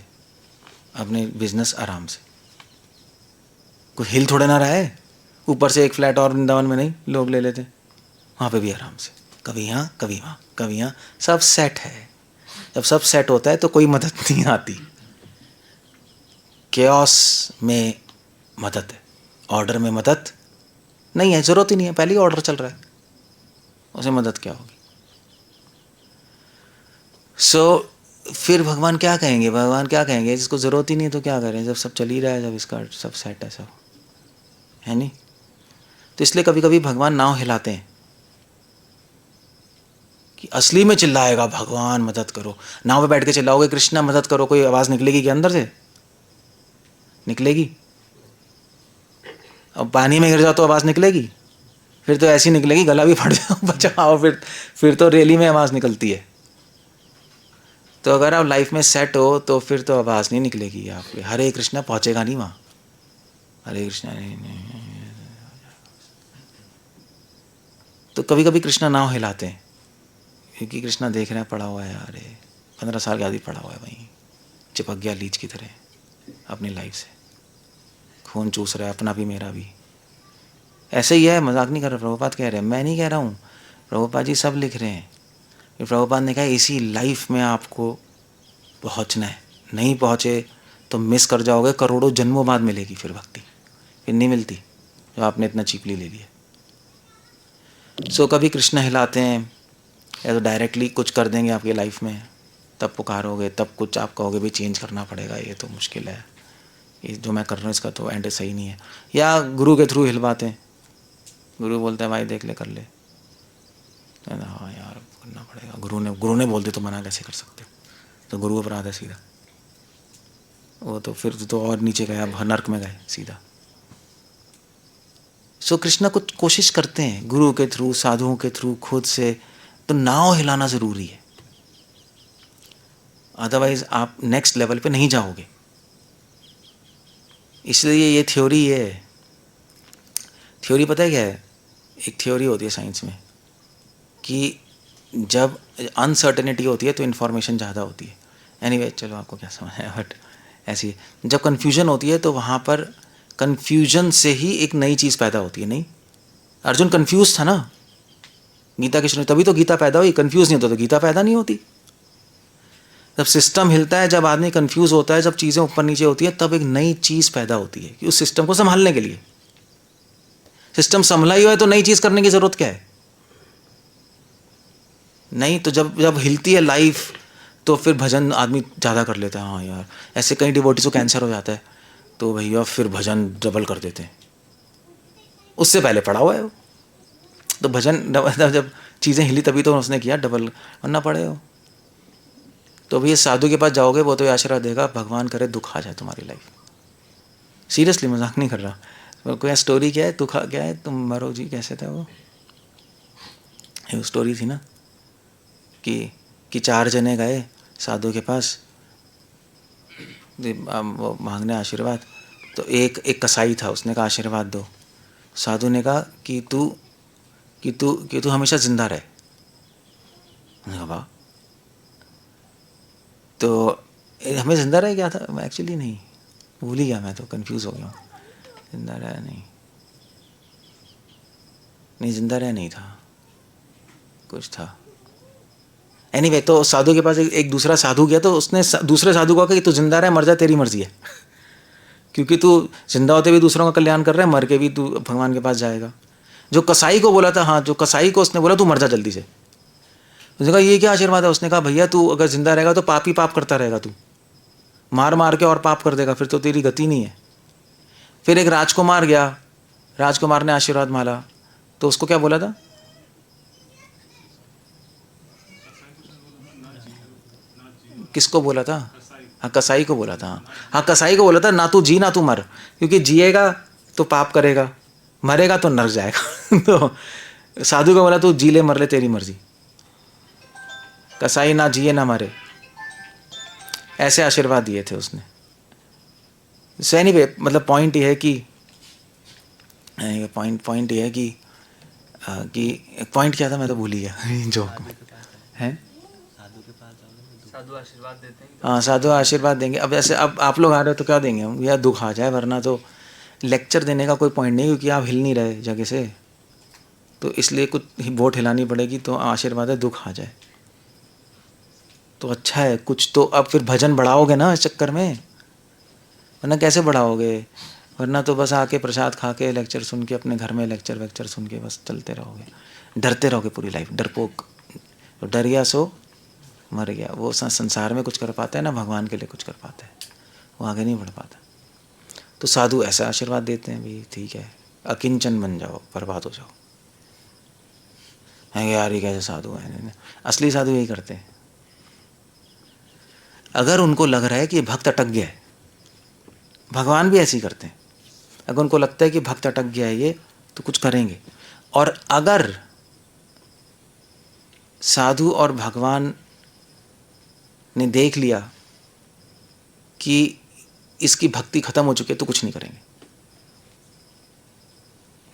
अपने बिजनेस आराम से, कोई हिल थोड़े ना रहा है। ऊपर से एक फ्लैट और वृंदावन में नहीं लोग ले लेते, वहाँ पे भी आराम से, कभी यहाँ कभी वहाँ कभी यहाँ, सब सेट है। जब सब सेट होता है तो कोई मदद नहीं आती। केओस में मदद है, ऑर्डर में मदद नहीं है, ज़रूरत ही नहीं है, पहले ही ऑर्डर चल रहा है, उसे मदद क्या होगी। सो फिर भगवान क्या कहेंगे, भगवान क्या कहेंगे, जिसको ज़रूरत ही नहीं है तो क्या करें, जब सब चल ही रहा है, जब इसका सब सेट है, सब है नहीं। तो इसलिए कभी कभी भगवान नाव हिलाते हैं कि असली में चिल्लाएगा भगवान मदद करो, नाव पे बैठ के चिल्लाओगे कृष्णा मदद करो, कोई आवाज़ निकलेगी क्या अंदर से? निकलेगी? अब पानी में गिर जाओ तो आवाज़ निकलेगी? फिर तो ऐसी निकलेगी गला भी फट जाओ बचाओ, फिर तो रैली में आवाज़ निकलती है। तो अगर आप लाइफ में सेट हो तो फिर तो आवाज़ नहीं निकलेगी आपके, हरे कृष्णा पहुँचेगा नहीं वहाँ, हरे कृष्णा नहीं। तो कभी कभी कृष्णा नाव हिलाते हैं, क्योंकि कृष्णा देख रहे हैं पड़ा हुआ है, अरे 15 साल के आदमी पड़ा हुआ है वहीं, चिपक गया लीच की तरह अपनी लाइफ से, खून चूस रहा है अपना भी मेरा भी। ऐसे ही है, मजाक नहीं कर रहा, प्रभुपाद कह रहे हैं, मैं नहीं कह रहा हूँ, प्रभुपाद जी सब लिख रहे हैं। प्रभुपाद ने कहा इसी लाइफ में आपको पहुँचना है, नहीं पहुँचे तो मिस कर जाओगे, करोड़ों जन्मों बाद मिलेगी फिर भक्ति, फिर नहीं मिलती जो आपने इतना चीपली ले लिया। सो कभी कृष्ण हिलाते हैं, या तो डायरेक्टली कुछ कर देंगे आपकी लाइफ में, तब पुकारोगे, तब कुछ आप कहोगे भी चेंज करना पड़ेगा, ये तो मुश्किल है, ये जो मैं कर रहा हूँ इसका तो एंड सही नहीं है। या गुरु के थ्रू हिलवाते हैं, गुरु बोलते हैं भाई देख ले कर ले, हाँ यार करना पड़ेगा, गुरु ने बोल दे तो मना कैसे कर सकते, तो गुरु अपराध है सीधा, वो तो फिर तो और नीचे गया, नर्क में गए सीधा। सो कृष्णा कुछ कोशिश करते हैं गुरु के थ्रू, साधुओं के थ्रू, खुद से, तो नाव हिलाना ज़रूरी है, अदरवाइज आप नेक्स्ट लेवल पे नहीं जाओगे। इसलिए ये थ्योरी है, थ्योरी पता है क्या है, एक थ्योरी होती है साइंस में कि जब अनसर्टेनिटी होती है तो इन्फॉर्मेशन ज़्यादा होती है। एनीवे चलो आपको क्या समझ है, बट ऐसी जब कन्फ्यूजन होती है तो वहाँ पर कन्फ्यूजन से ही एक नई चीज़ पैदा होती है। नहीं, अर्जुन कन्फ्यूज था ना गीता के शुरू, तभी तो गीता पैदा हुई, कन्फ्यूज नहीं होता तो गीता पैदा नहीं होती। जब सिस्टम हिलता है, जब आदमी कन्फ्यूज होता है, जब चीज़ें ऊपर नीचे होती हैं, तब एक नई चीज़ पैदा होती है कि उस सिस्टम को संभालने के लिए। सिस्टम संभला ही हुआ है तो नई चीज़ करने की ज़रूरत क्या है? नहीं, तो जब जब हिलती है लाइफ तो फिर भजन आदमी ज़्यादा कर लेता है। हाँ यार, ऐसे कई डिवोटीज को कैंसर हो जाता है तो भैया फिर भजन डबल कर देते हैं, उससे पहले पड़ा हुआ है वो, तो भजन जब चीज़ें हिली तभी तो उसने किया डबल, वरना पड़े हो। तो भैया साधु के पास जाओगे वो तो आशीर्वाद देगा, भगवान करे दुख आ जाए तुम्हारी लाइफ, सीरियसली मजाक नहीं कर रहा। कोई स्टोरी क्या है, दुख क्या है, तुम मरो जी, कैसे था वो स्टोरी थी ना कि 4 जने गए साधु के पास वो मांगने आशीर्वाद, तो एक कसाई था, उसने कहा आशीर्वाद दो। साधु ने कहा कि तू हमेशा जिंदा रहे। उन्होंने कहा वाह, तो हमें जिंदा रह गया था, मैं एक्चुअली नहीं, भूल ही गया, मैं तो कंफ्यूज हो गया हूँ। जिंदा रह नहीं, जिंदा रह नहीं था, कुछ था। एनीवे, तो साधु के पास एक दूसरा साधु गया, तो उसने दूसरे साधु को कहा कि तू जिंदा रह, मर जा, तेरी मर्जी है। क्योंकि तू जिंदा होते भी दूसरों का कल्याण कर रहा है, मर के भी तू भगवान के पास जाएगा। जो कसाई को बोला था, हाँ, जो कसाई को उसने बोला तू मर जा जल्दी से। उसने कहा ये क्या आशीर्वाद है? उसने कहा भैया तू अगर जिंदा रहेगा तो पाप ही पाप करता रहेगा, तू मार मार के और पाप कर देगा, फिर तो तेरी गति नहीं है। फिर एक राजकुमार गया, राजकुमार ने आशीर्वाद माला, तो उसको क्या बोला था? किसको बोला था? हाँ, कसाई को बोला था। हाँ, कसाई को बोला था ना तू जी ना तू मर, क्योंकि जिएगा तो पाप करेगा, मरेगा तो नरक जाएगा। तो साधु को बोला तू जी ले मर ले, तेरी मर्जी। कसाई ना जिए ना मरे, ऐसे आशीर्वाद दिए थे उसने। सो एनीवे, मतलब पॉइंट ये है कि पॉइंट ये है कि पॉइंट क्या था मैं तो भूल ही गया। जोक में है, साधु आशीर्वाद देते हैं। हाँ, साधु आशीर्वाद देंगे। अब ऐसे अब आप लोग आ रहे हो तो क्या देंगे हम, या दुख आ जाए, वरना तो लेक्चर देने का कोई पॉइंट नहीं, क्योंकि आप हिल नहीं रहे जगह से, तो इसलिए कुछ वोट हिलानी पड़ेगी, तो आशीर्वाद है दुख आ जाए तो अच्छा है कुछ। तो अब फिर भजन बढ़ाओगे ना इस चक्कर में, वरना कैसे बढ़ाओगे? वरना तो बस आके प्रसाद खा के लेक्चर सुन के अपने घर में लेक्चर सुन के बस चलते रहोगे, डरते रहोगे पूरी लाइफ। डरपोक, तो डर गया सो मर गया। वो संसार में कुछ कर पाता है ना भगवान के लिए कुछ कर पाता है, वो आगे नहीं बढ़ पाता। तो साधु ऐसा आशीर्वाद देते हैं, भाई ठीक है अकिंचन बन जाओ, बर्बाद हो जाओ। है यार ये कैसे साधु हैं? असली साधु यही करते हैं। अगर उनको लग रहा है कि भक्त अटक गया है, भगवान भी ऐसे ही करते हैं, अगर उनको लगता है कि भक्त अटक गया है ये, तो कुछ करेंगे। और अगर साधु और भगवान ने देख लिया कि इसकी भक्ति खत्म हो चुकी है, तो कुछ नहीं करेंगे,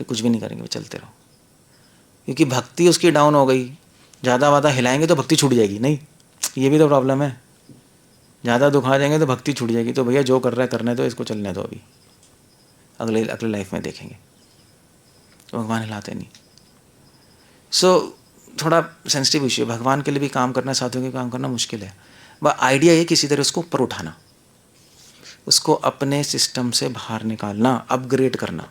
ये कुछ भी नहीं करेंगे, वे चलते रहो। क्योंकि भक्ति उसकी डाउन हो गई, ज़्यादा वादा हिलाएंगे तो भक्ति छूट जाएगी। नहीं, ये भी तो प्रॉब्लम है, ज़्यादा दुखा देंगे तो भक्ति छूट जाएगी। तो भैया जो कर रहा है करने दो, इसको चलने दो, अभी अगले लाइफ में देखेंगे। तो भगवान हिलाते नहीं। सो थोड़ा सेंसिटिव इश्यू है, भगवान के लिए भी काम करना, साधुओं के काम करना मुश्किल है। वह आइडिया है किसी तरह उसको ऊपर उठाना, उसको अपने सिस्टम से बाहर निकालना, अपग्रेड करना।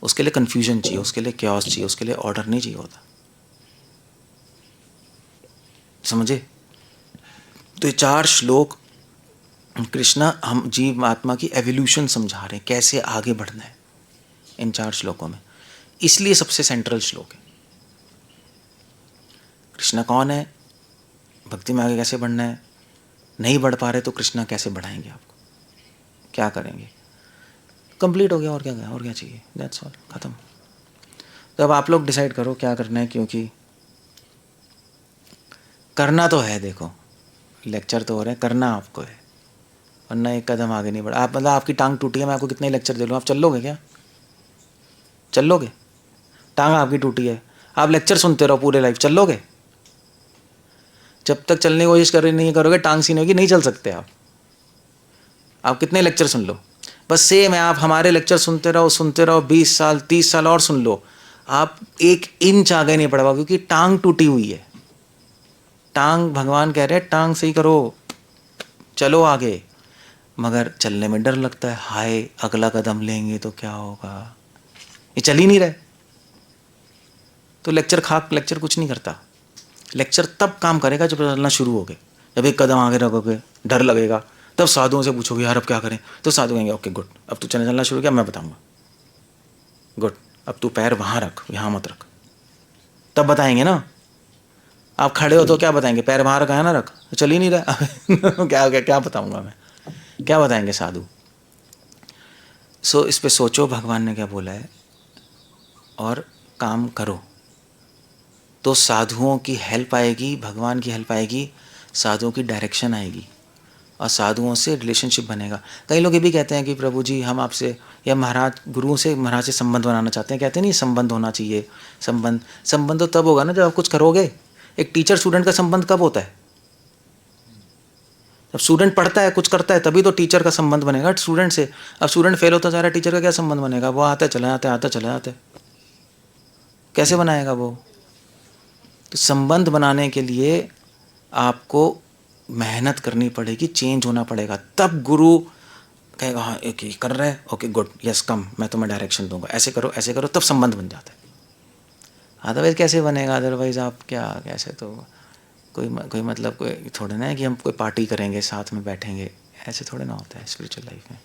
उसके लिए कन्फ्यूजन चाहिए, उसके लिए क्योस चाहिए, उसके लिए ऑर्डर नहीं चाहिए होता, समझे? तो ये 4 श्लोक कृष्णा हम जीव आत्मा की एवोल्यूशन समझा रहे हैं, कैसे आगे बढ़ना है इन 4 श्लोकों में। इसलिए सबसे सेंट्रल श्लोक है। कृष्णा कौन है, भक्ति में आगे कैसे बढ़ना है, नहीं बढ़ पा रहे तो कृष्णा कैसे बढ़ाएंगे आपको, क्या करेंगे, कंप्लीट हो गया। और क्या चाहिए, दैट्स ऑल, खत्म। तो अब आप लोग डिसाइड करो क्या करना है, क्योंकि करना तो है, देखो लेक्चर तो हो रहे हैं, करना आपको है, वरना एक कदम आगे नहीं बढ़ा। आप मतलब आपकी टांग टूटी है, मैं आपको कितने लेक्चर दे लूँ, आप चल लोगे क्या? चल लोगे? टांग आपकी टूटी है, आप लेक्चर सुनते रहो पूरे लाइफ, चल लोगे? जब तक चलने की कोशिश कर रहे नहीं करोगे, टांग सीने होगी, नहीं चल सकते आप कितने लेक्चर सुन लो। बस सेम है, आप हमारे लेक्चर सुनते रहो 20 साल 30 साल और सुन लो, आप 1 इंच आगे नहीं बढ़ पाओगे, क्योंकि टांग टूटी हुई है। टांग, भगवान कह रहे हैं टांग सही करो, चलो आगे। मगर चलने में डर लगता है, हाय अगला कदम लेंगे तो क्या होगा, ये चल ही नहीं रहे। तो लेक्चर कुछ नहीं करता। लेक्चर तब काम करेगा जब चलना शुरू हो गए, जब 1 कदम आगे रखोगे, डर लगेगा, तब साधुओं से पूछोगे यार अब क्या करें, तो साधु कहेंगे ओके गुड, अब तू चलना शुरू किया, मैं बताऊंगा, गुड, अब तू पैर वहाँ रख, यहाँ मत रख, तब बताएंगे ना। आप खड़े हो तो क्या बताएंगे, पैर वहाँ रखा है ना, रख, चल ही नहीं रहा। क्या बताऊंगा मैं, क्या बताएंगे साधु? सो इस पे सोचो भगवान ने क्या बोला है और काम करो, तो साधुओं की हेल्प आएगी, भगवान की हेल्प आएगी, साधुओं की डायरेक्शन आएगी, और साधुओं से रिलेशनशिप बनेगा। कई लोग ये भी कहते हैं कि प्रभु जी हम आपसे या महाराज गुरु से महाराज से संबंध बनाना चाहते हैं। कहते हैं नहीं, संबंध होना चाहिए। संबंध तो तब होगा ना जब आप कुछ करोगे। एक टीचर स्टूडेंट का संबंध कब होता है? जब स्टूडेंट पढ़ता है, कुछ करता है, तभी तो टीचर का संबंध बनेगा स्टूडेंट से। अब स्टूडेंट फेल होता जा रहा है, टीचर का क्या संबंध बनेगा? वो आते चले आते कैसे बनाएगा वो? तो संबंध बनाने के लिए आपको मेहनत करनी पड़ेगी, चेंज होना पड़ेगा, तब गुरु कहेगा हाँ ओके कर रहे हैं, ओके गुड, यस कम, मैं तुम्हें डायरेक्शन दूंगा, ऐसे करो, तब संबंध बन जाता है। अदरवाइज कैसे बनेगा? अदरवाइज आप क्या, कैसे तो कोई मतलब कोई थोड़े ना है कि हम कोई पार्टी करेंगे, साथ में बैठेंगे, ऐसे थोड़े ना होता है स्पिरिचुअल लाइफ में।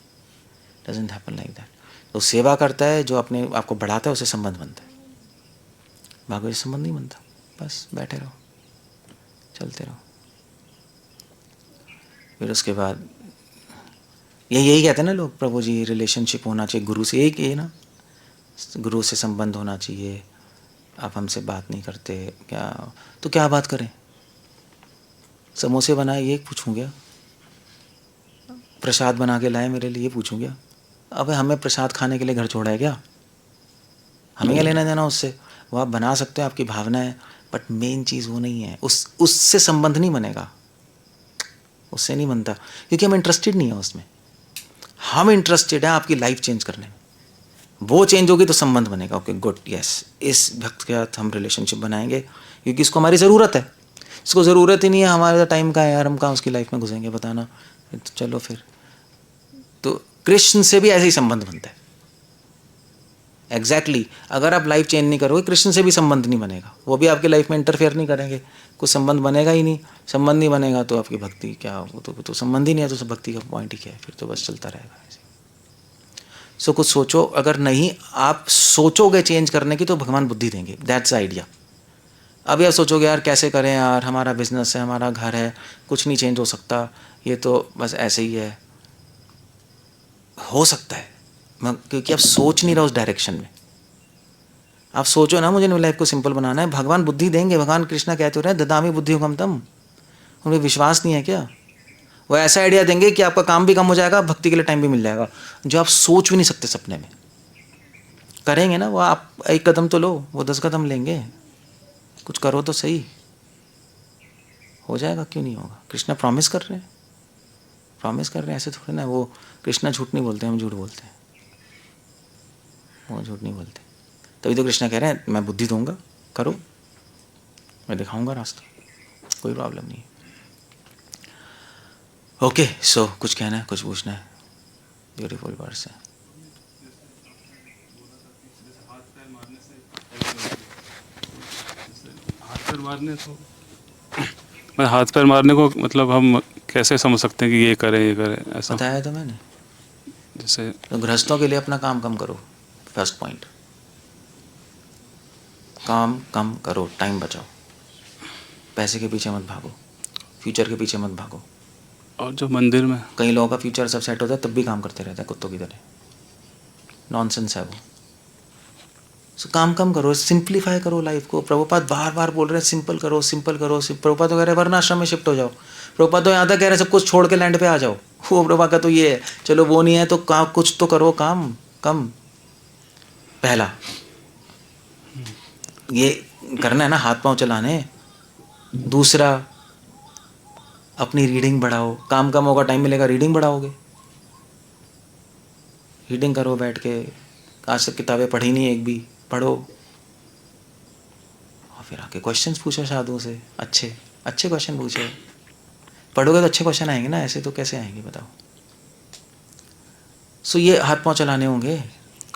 Doesn't happen like that. तो सेवा करता है, जो अपने आपको बढ़ाता है, उससे संबंध बनता है। भागवत से संबंध नहीं बनता, बस बैठे रहो, चलते रहो। फिर उसके बाद यही कहते हैं ना लोग, प्रभु जी रिलेशनशिप होना चाहिए गुरु से, एक ये ना, गुरु से संबंध होना चाहिए। आप हमसे बात नहीं करते क्या? तो क्या बात करें? समोसे बनाए ये पूछूं क्या? प्रसाद बना के लाए मेरे लिए ये पूछूं क्या? अब हमें प्रसाद खाने के लिए घर छोड़ा है क्या? हमें क्या लेना देना उससे? वो आप बना सकते हो, आपकी भावना है, बट मेन चीज़ वो नहीं है। उससे संबंध नहीं बनेगा, उससे नहीं बनता, क्योंकि हम इंटरेस्टेड नहीं है उसमें। हम इंटरेस्टेड है आपकी लाइफ चेंज करने में। वो चेंज होगी तो संबंध बनेगा। ओके गुड, यस, इस भक्त के साथ हम रिलेशनशिप बनाएंगे, क्योंकि इसको हमारी ज़रूरत है। इसको ज़रूरत ही नहीं है, हमारे टाइम का है यार, हम कहाँ उसकी लाइफ में घुसेंगे बताना। तो चलो फिर, तो कृष्ण से भी ऐसे ही संबंध बनता है। एग्जैक्टली अगर आप लाइफ चेंज नहीं करोगे, कृष्ण से भी संबंध नहीं बनेगा। वो भी आपकी लाइफ में इंटरफेयर नहीं करेंगे, कुछ संबंध बनेगा ही नहीं। संबंध नहीं बनेगा तो आपकी भक्ति क्या, वो तो संबंध ही नहीं है, तो सब भक्ति का पॉइंट ही क्या है? फिर तो बस चलता रहेगा ऐसे। सो कुछ सोचो, अगर नहीं आप सोचोगे चेंज करने की, तो भगवान बुद्धि देंगे। That's idea. अभी आप सोचोगे यार कैसे करें यार, हमारा बिजनेस है, हमारा घर है, कुछ नहीं चेंज हो सकता, ये तो बस ऐसे ही है। हो सकता है, क्योंकि आप सोच नहीं रहे उस डायरेक्शन में। आप सोचो ना, मुझे लाइफ को सिंपल बनाना है, भगवान बुद्धि देंगे। भगवान कृष्णा कहते रहे ददामी बुद्धि हुकम तम। उन्हें विश्वास नहीं है क्या? वो ऐसा आइडिया देंगे कि आपका काम भी कम हो जाएगा, भक्ति के लिए टाइम भी मिल जाएगा, जो आप सोच भी नहीं सकते सपने में। करेंगे ना वो, आप एक कदम तो लो, वो 10 कदम लेंगे। कुछ करो तो सही, हो जाएगा, क्यों नहीं होगा? कृष्णा प्रॉमिस कर रहे हैं, ऐसे थोड़े ना। वो कृष्णा झूठ नहीं बोलते, हम झूठ बोलते हैं। वो झूठ नहीं बोलते, तभी तो कृष्णा कह रहे हैं मैं बुद्धि दूंगा, करो, मैं दिखाऊंगा रास्ता, कोई प्रॉब्लम नहीं है। ओके, सो कुछ कहना है, कुछ पूछना है? ब्यूटीफुल वर्ड्स है। हाथ पैर मारने को मतलब हम कैसे समझ सकते हैं कि ये करें ऐसा? बताया तो मैंने, जैसे तो गृहस्थों के लिए अपना काम कम करो। फर्स्ट पॉइंट, काम कम करो, टाइम बचाओ, पैसे के पीछे मत भागो, फ्यूचर के पीछे मत भागो। और जो मंदिर में कई लोगों का फ्यूचर सब सेट होता है, तब भी काम करते रहते हैं कुत्तों की तरह। नॉनसेंस है वो। सो काम कम करो, सिंप्लीफाई करो लाइफ को। प्रभुपाद बार बार बोल रहे हैं सिंपल करो, सिंपल करो। प्रभुपाद तो कह रहे हैं वर्णाश्रम में शिफ्ट हो जाओ। प्रभुपाद तो यहाँ तक कह रहे हैं सब कुछ छोड़ के लैंड पे आ जाओ। वो प्रभुपाद का तो ये है, चलो वो नहीं है तो कुछ तो करो, काम कम। पहला ये करना है ना, हाथ पांव चलाने। दूसरा, अपनी रीडिंग बढ़ाओ। काम कम होगा, टाइम मिलेगा, रीडिंग बढ़ाओगे। रीडिंग करो बैठ के। आज तक किताबें पढ़ी नहीं एक भी, पढ़ो। और फिर आके क्वेश्चंस पूछो साधुओं से, अच्छे अच्छे क्वेश्चन पूछो। पढ़ोगे तो अच्छे क्वेश्चन आएंगे ना, ऐसे तो कैसे आएंगे बताओ? सो ये हाथ पांव चलाने होंगे।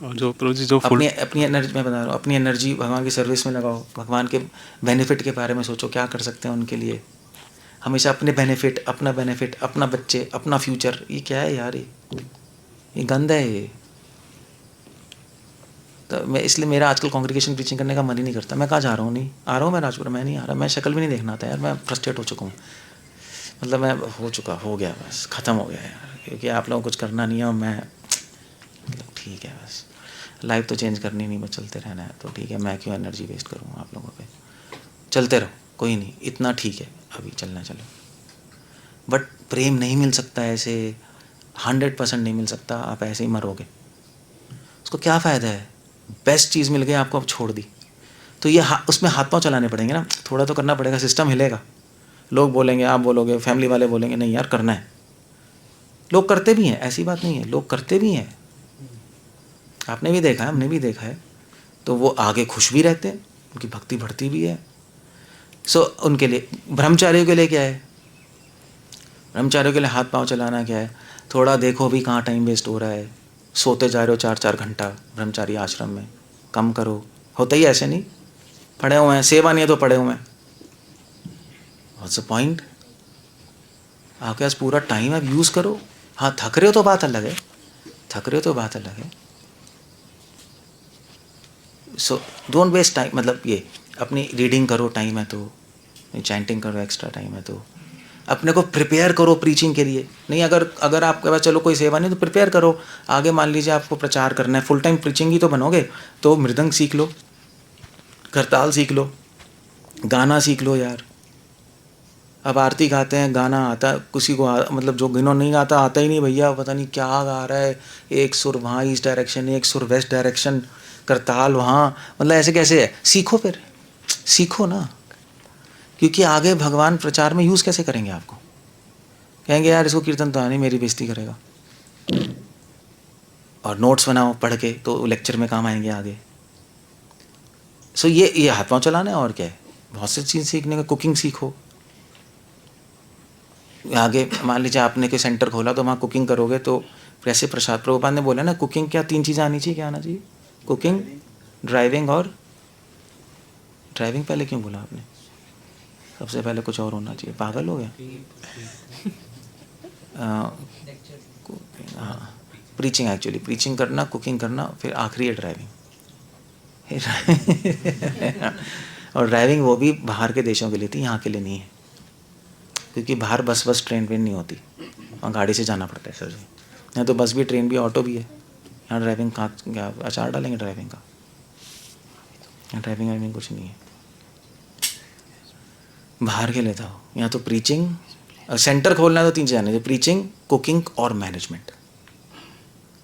और जो अपनी एनर्जी, मैं बता रहा हूँ, अपनी एनर्जी भगवान की सर्विस में लगाओ। भगवान के बेनिफिट के बारे में सोचो, क्या कर सकते हैं उनके लिए। हमेशा अपने बेनिफिट, अपना बच्चे, अपना फ्यूचर। ये क्या है यार? ये गंद है ये। तो मैं इसलिए मेरा आजकल कांग्रेगेशन प्रीचिंग करने का मन ही नहीं करता। मैं कहाँ जा रहा हूँ? नहीं आ रहा हूँ मैं राजपुर, मैं नहीं आ रहा। मैं शक्ल भी नहीं देखना था यार, मैं फ्रस्ट्रेट हो चुका हूँ। मतलब मैं हो गया, बस ख़त्म हो गया यार। क्योंकि आप लोगों को कुछ करना नहीं है और मैं मतलब ठीक है, बस लाइफ तो चेंज करनी नहीं, बस चलते रहना है। तो ठीक है, मैं क्यों एनर्जी वेस्ट करूँ आप लोगों पे? चलते रहो, कोई नहीं, इतना ठीक है, अभी चलना चलो। बट प्रेम नहीं मिल सकता ऐसे, 100% नहीं मिल सकता। आप ऐसे ही मरोगे, उसको क्या फ़ायदा है? बेस्ट चीज़ मिल गई आपको, अब छोड़ दी तो ये उसमें हाथ पाँव चलाने पड़ेंगे ना, थोड़ा तो करना पड़ेगा, सिस्टम हिलेगा। लोग बोलेंगे, आप बोलोगे, फैमिली वाले बोलेंगे नहीं यार करना है, लोग करते भी हैं, ऐसी बात नहीं है, लोग करते भी हैं, आपने भी देखा है, हमने भी देखा है, तो वो आगे खुश भी रहते हैं, उनकी भक्ति बढ़ती भी है। सो उनके लिए, ब्रह्मचारियों के लिए क्या है, ब्रह्मचारियों के लिए हाथ पांव चलाना क्या है, थोड़ा देखो भी कहाँ टाइम वेस्ट हो रहा है, सोते जा रहे हो 4-4 घंटा ब्रह्मचारी आश्रम में, कम करो। होता ही ऐसे नहीं, पढ़े हुए हैं, सेवा नहीं है तो पढ़े हुए हैं, व्हाट्स द पॉइंट, आपके पास पूरा टाइम है, यूज़ करो। हाँ थक रहे हो तो बात अलग है, थक रहे हो तो बात अलग है। सो डोंट वेस्ट टाइम, मतलब ये अपनी रीडिंग करो, टाइम है तो, चैंटिंग करो, एक्स्ट्रा टाइम है तो, अपने को प्रिपेयर करो प्रीचिंग के लिए। नहीं अगर आपके पास चलो कोई सेवा नहीं तो प्रिपेयर करो, आगे मान लीजिए आपको प्रचार करना है, फुल टाइम प्रीचिंग ही तो बनोगे, तो मृदंग सीख लो, करताल सीख लो, गाना सीख लो यार। अब आरती गाते हैं, गाना आता किसी को मतलब जो गिनो नहीं गाता, आता ही नहीं भैया, पता नहीं क्या गा रहा है, एक सुर वहाँ ईस्ट डायरेक्शन, एक सुर वेस्ट डायरेक्शन, करताल वहाँ, मतलब ऐसे कैसे है, सीखो, फिर सीखो ना, क्योंकि आगे भगवान प्रचार में यूज़ कैसे करेंगे आपको, कहेंगे यार इसको कीर्तन तो आने, मेरी बेइज्जती करेगा, और नोट्स बनाओ पढ़ के तो लेक्चर में काम आएंगे आगे। सो ये हाथ पाँव चलाना है, और क्या है, बहुत सी चीज़ सीखने का, कुकिंग सीखो, आगे मान लीजिए आपने कोई सेंटर खोला तो वहाँ कुकिंग करोगे तो कैसे, प्रसाद प्रभुपाद ने बोला ना, कुकिंग क्या 3 चीज़ें आनी चाहिए, क्या आना चाहिए, कुकिंग, ड्राइविंग और, ड्राइविंग पहले क्यों बोला आपने, सबसे पहले कुछ और होना चाहिए, पागल हो गया। हाँ प्रीचिंग, एक्चुअली प्रीचिंग करना, कुकिंग करना, फिर आखिरी है ड्राइविंग। और ड्राइविंग वो भी बाहर के देशों के लिए थी, यहाँ के लिए नहीं है, क्योंकि बाहर बस ट्रेन नहीं होती, वहाँ गाड़ी से जाना पड़ता है सर जी। यहाँ तो बस भी, ट्रेन भी, ऑटो भी है, यहाँ ड्राइविंग कहाँ, क्या अचार डालेंगे ड्राइविंग का, यहाँ ड्राइविंग कुछ नहीं है, बाहर के लिए था। यहाँ तो प्रीचिंग, सेंटर खोलना है तो 3 चीज़ आने, प्रीचिंग, कुकिंग और मैनेजमेंट।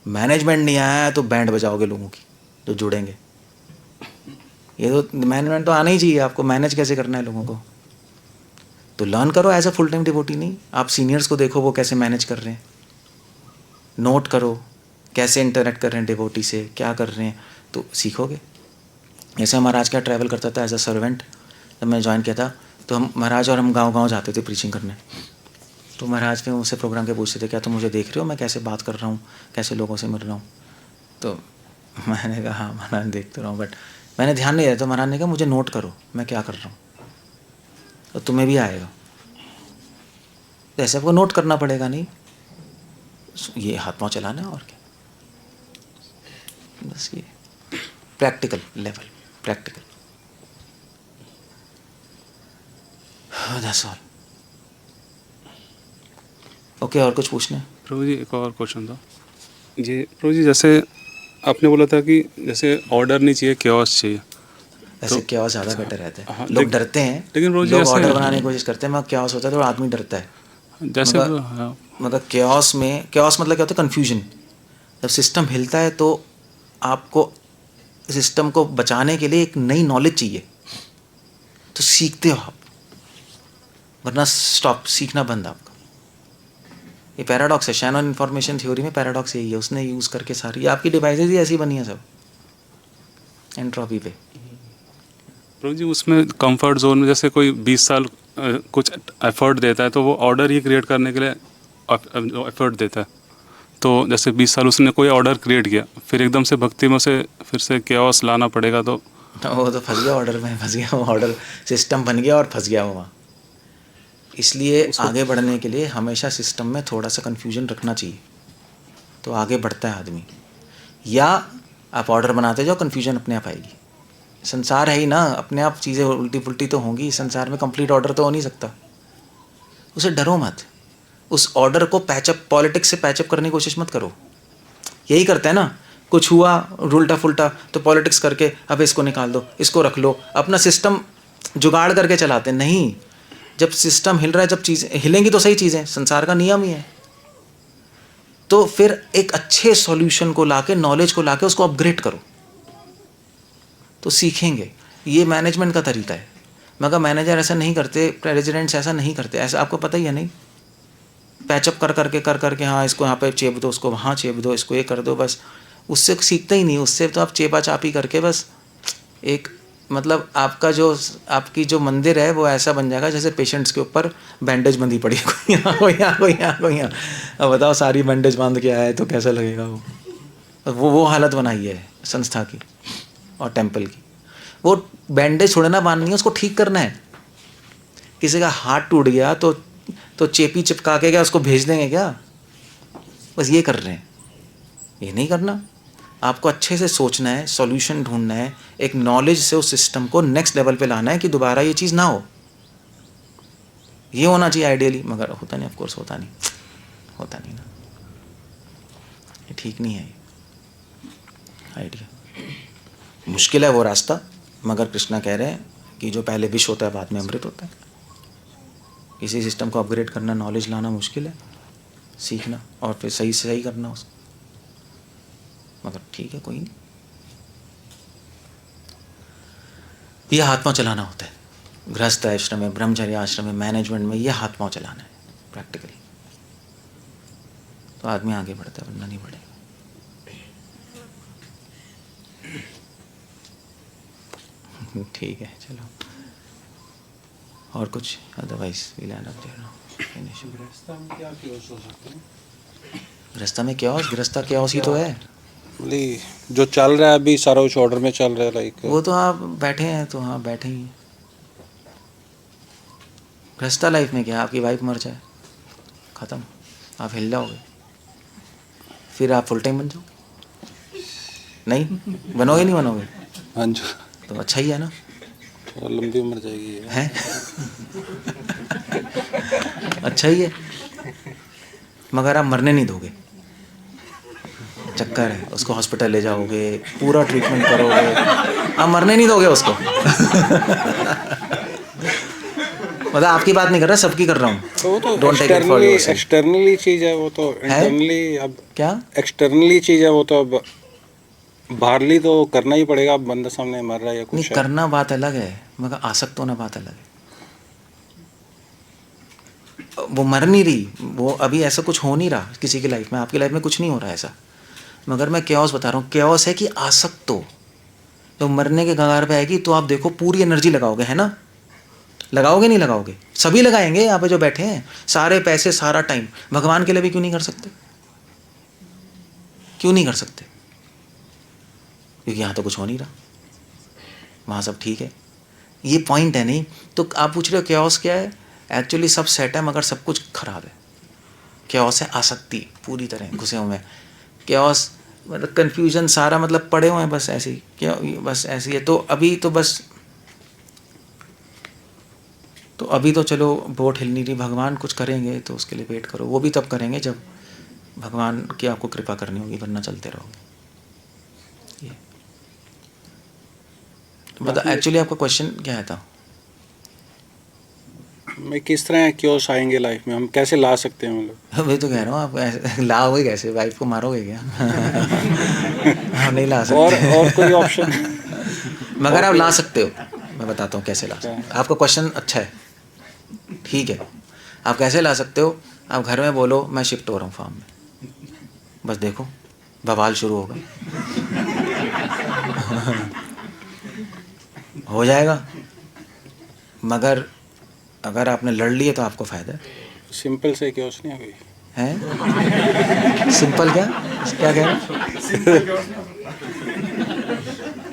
मैनेजमेंट नहीं आया है तो बैंड बजाओगे लोगों की जो जुड़ेंगे, ये तो मैनेजमेंट तो आना ही चाहिए आपको, मैनेज कैसे करना है लोगों को, तो लर्न करो as a full time devotee. नहीं, आप सीनियर्स को देखो वो कैसे मैनेज कर रहे हैं, नोट करो कैसे इंटरेक्ट कर रहे हैं डिवोटी से, क्या कर रहे हैं, तो सीखोगे। जैसे महाराज क्या ट्रैवल करता था एज अ सर्वेंट, जब मैं ज्वाइन किया था तो हम महाराज और हम गांव-गांव जाते थे प्रीचिंग करने, तो महाराज फिर मुझसे प्रोग्राम के पूछते थे, क्या तुम मुझे देख रहे हो, मैं कैसे बात कर रहा हूँ, कैसे लोगों से मिल रहा हूँ, तो मैंने कहा हाँ महाराज देखते रहा हूँ, बट मैंने ध्यान नहीं दिया, तो महाराज ने कहा मुझे नोट करो मैं क्या कर रहा हूँ, तो तुम्हें भी आएगा, तो ऐसे आपको नोट करना पड़ेगा। नहीं ये हाथ पाँव चलाना है और क्या, बस ये practical level, practical, that's all. Okay, और कुछ पूछना है प्रभु जी? एक और क्वेश्चन था जी प्रभु जी, जैसे आपने बोला था कि जैसे ऑर्डर नहीं चाहिए, क्योस चाहिए, ऐसे क्योस ज़्यादा बेटर रहता है। हाँ, लोग डरते हैं, लेकिन रोज लोग ऐसे ऑर्डर बनाने की कोशिश करते हैं, मगर क्योस होता है तो आदमी डरता है। जैसे मगर क्योस में, क्योस मतलब क्या होता है, कन्फ्यूजन। जब सिस्टम हिलता है तो आपको सिस्टम को बचाने के लिए एक नई नॉलेज चाहिए, तो सीखते हो आप, वरना स्टॉप, सीखना बंद आपका। ये पैराडॉक्स है, शैनन इन्फॉर्मेशन थ्योरी में पैराडॉक्स यही है, उसने यूज़ करके सारी आपकी डिवाइसेज ही ऐसी बनी है सब एंट्रोपी पे। प्रभु जी उसमें कंफर्ट जोन में जैसे कोई 20 साल कुछ एफर्ट देता है तो वो ऑर्डर ही क्रिएट करने के लिए एफर्ट देता है, तो जैसे 20 साल उसने कोई ऑर्डर क्रिएट किया, फिर एकदम से भक्ति में उसे फिर से क्योस लाना पड़ेगा, तो वो तो फंस गया, ऑर्डर में फंस गया, वो ऑर्डर सिस्टम बन गया और फंस गया वो वहाँ। इसलिए आगे बढ़ने के लिए हमेशा सिस्टम में थोड़ा सा कन्फ्यूजन रखना चाहिए, तो आगे बढ़ता है आदमी। या आप ऑर्डर बनाते जाओ, कन्फ्यूजन अपने आप आएगी, संसार है ही ना, अपने आप चीज़ें उल्टी पुल्टी तो होंगी, संसार में कंप्लीट ऑर्डर तो हो नहीं सकता, उसे डरो मत, उस ऑर्डर को पैचअप, पॉलिटिक्स से पैचअप करने की कोशिश मत करो। यही करते हैं ना, कुछ हुआ उल्टा फुल्टा तो पॉलिटिक्स करके अब इसको निकाल दो, इसको रख लो, अपना सिस्टम जुगाड़ करके चलाते। नहीं, जब सिस्टम हिल रहा है, जब चीज़ें हिलेंगी तो सही चीज़ें, संसार का नियम ही है, तो फिर एक अच्छे सॉल्यूशन को लाके, नॉलेज को लाके उसको अपग्रेड करो, तो सीखेंगे। ये मैनेजमेंट का तरीका है। मगर मैनेजर ऐसा नहीं करते, प्रेसिडेंट्स ऐसा नहीं करते, ऐसा आपको पता ही है नहीं, पैचअप कर करके हाँ इसको यहाँ पे चेप दो, उसको वहाँ चेप दो, इसको ये कर दो, बस उससे सीखता ही नहीं। उससे तो आप चेपा चापी करके बस एक मतलब आपका जो आपकी जो मंदिर है वो ऐसा बन जाएगा जैसे पेशेंट्स के ऊपर बैंडेज बंधी पड़ी है, कोई यहाँ कोई यहाँ कोई यहाँ कोई यहाँ। अब बताओ सारी बैंडेज बांध के आया है तो कैसा लगेगा वो हालत बनाई है संस्था की और टेम्पल की। वो बैंडेज छोड़ना बांधनी है, उसको ठीक करना है। किसी का हाथ टूट गया तो चेपी चिपका के क्या उसको भेज देंगे क्या? बस ये कर रहे हैं, ये नहीं करना। आपको अच्छे से सोचना है, सॉल्यूशन ढूंढना है, एक नॉलेज से उस सिस्टम को नेक्स्ट लेवल पे लाना है कि दोबारा ये चीज़ ना हो। ये होना चाहिए आइडियली, मगर होता नहीं, ऑफ कोर्स होता नहीं ना। ये ठीक नहीं है ये आइडिया। मुश्किल है वो रास्ता, मगर कृष्णा कह रहे हैं कि जो पहले विष होता है बाद में अमृत होता है। किसी सिस्टम को अपग्रेड करना, नॉलेज लाना मुश्किल है, सीखना और फिर सही से सही करना उसको, मगर ठीक है, कोई नहीं। ये हाथ पांव चलाना होता है गृहस्थ आश्रम में, ब्रह्मचर्य आश्रम में, मैनेजमेंट में, ये हाथ पांव चलाना है प्रैक्टिकली, तो आदमी आगे बढ़ता है, वरना नहीं बढ़ेगा। ठीक है, चलो और कुछ? Otherwise will end up there now. गृहस्था में क्या क्योस हो सकते हैं? गृहस्था में क्योस? गृहस्था क्योस ही तो है। जो चल रहा है अभी सारा उस ऑर्डर में चल रहा है, लाइक वो तो आप बैठे हैं तो हाँ बैठे ही। गृहस्था लाइफ में क्या, आपकी वाइफ मर जाए, ख़त्म, आप हिल जाओगे, फिर आप फुल टाइम बन जाओ। नहीं बनोगे, नहीं बनोगे? हाँ जी, तो अच्छा ही है ना, थोड़ा लंबी उम्र जाएगी है अच्छा ही है, मगर आप मरने नहीं दोगे। चक्कर है, उसको हॉस्पिटल ले जाओगे, पूरा ट्रीटमेंट करोगे, आप मरने नहीं दोगे उसको मतलब आपकी बात नहीं कर रहा, सबकी कर रहा हूँ। तो वो तो Don't take it for yourself. Externally चीज़ है, वो तो इंटरनली अब क्या एक्सटर्नली चीज़ है, वो तो अब बाहरली तो करना ही पड़ेगा। अब बंदा सामने मर रहा है या नहीं, कुछ है, करना बात अलग है, मगर आसक्त होना बात अलग है। वो मर नहीं रही, वो अभी ऐसा कुछ हो नहीं रहा किसी की लाइफ में, आपकी लाइफ में कुछ नहीं हो रहा ऐसा, मगर मैं क्योस बता रहा हूँ। क्योस है कि आसक्त हो, तो मरने के कगार पे आएगी तो आप देखो पूरी एनर्जी लगाओगे, है ना? लगाओगे नहीं लगाओगे? सभी लगाएंगे यहाँ पे जो बैठे हैं, सारे पैसे, सारा टाइम। भगवान के लिए भी क्यों नहीं कर सकते? क्यों नहीं कर सकते? क्योंकि यहाँ तो कुछ हो नहीं रहा, वहाँ सब ठीक है। ये पॉइंट है। नहीं तो आप पूछ रहे हो क्योस क्या है? एक्चुअली सब सेट है मगर सब कुछ खराब है। क्योस है आसक्ति, पूरी तरह घुसे हुए हैं। क्योस मतलब कन्फ्यूजन सारा, मतलब पड़े हुए हैं बस ऐसे ही, क्यों बस ऐसे ही है। तो अभी तो चलो बोट हिल नहीं रही, भगवान कुछ करेंगे तो उसके लिए वेट करो। वो भी तब करेंगे जब भगवान की आपको कृपा करनी होगी, वरना चलते रहोगे। ये मतलब एक्चुअली आपका क्वेश्चन क्या था? मैं किस तरह क्योस आएंगे लाइफ में, हम कैसे ला सकते हैं मतलब? वही तो कह रहा हूँ, आप ऐसे लाओगे कैसे? वाइफ को मारोगे क्या? हम नहीं ला सकते। और कोई ऑप्शन? मगर आप ला सकते हो, मैं बताता हूँ कैसे ला सकते हो। आपका क्वेश्चन अच्छा है, ठीक है। आप कैसे ला सकते हो? आप घर में बोलो मैं शिफ्ट हो रहा हूँ फार्म में, बस देखो बवाल शुरू होगा हो जाएगा। मगर अगर आपने लड़ लिए तो आपको फ़ायदा है। सिंपल से क्योस नहीं हुई हैं? सिंपल क्या क्या कह रहे हैं?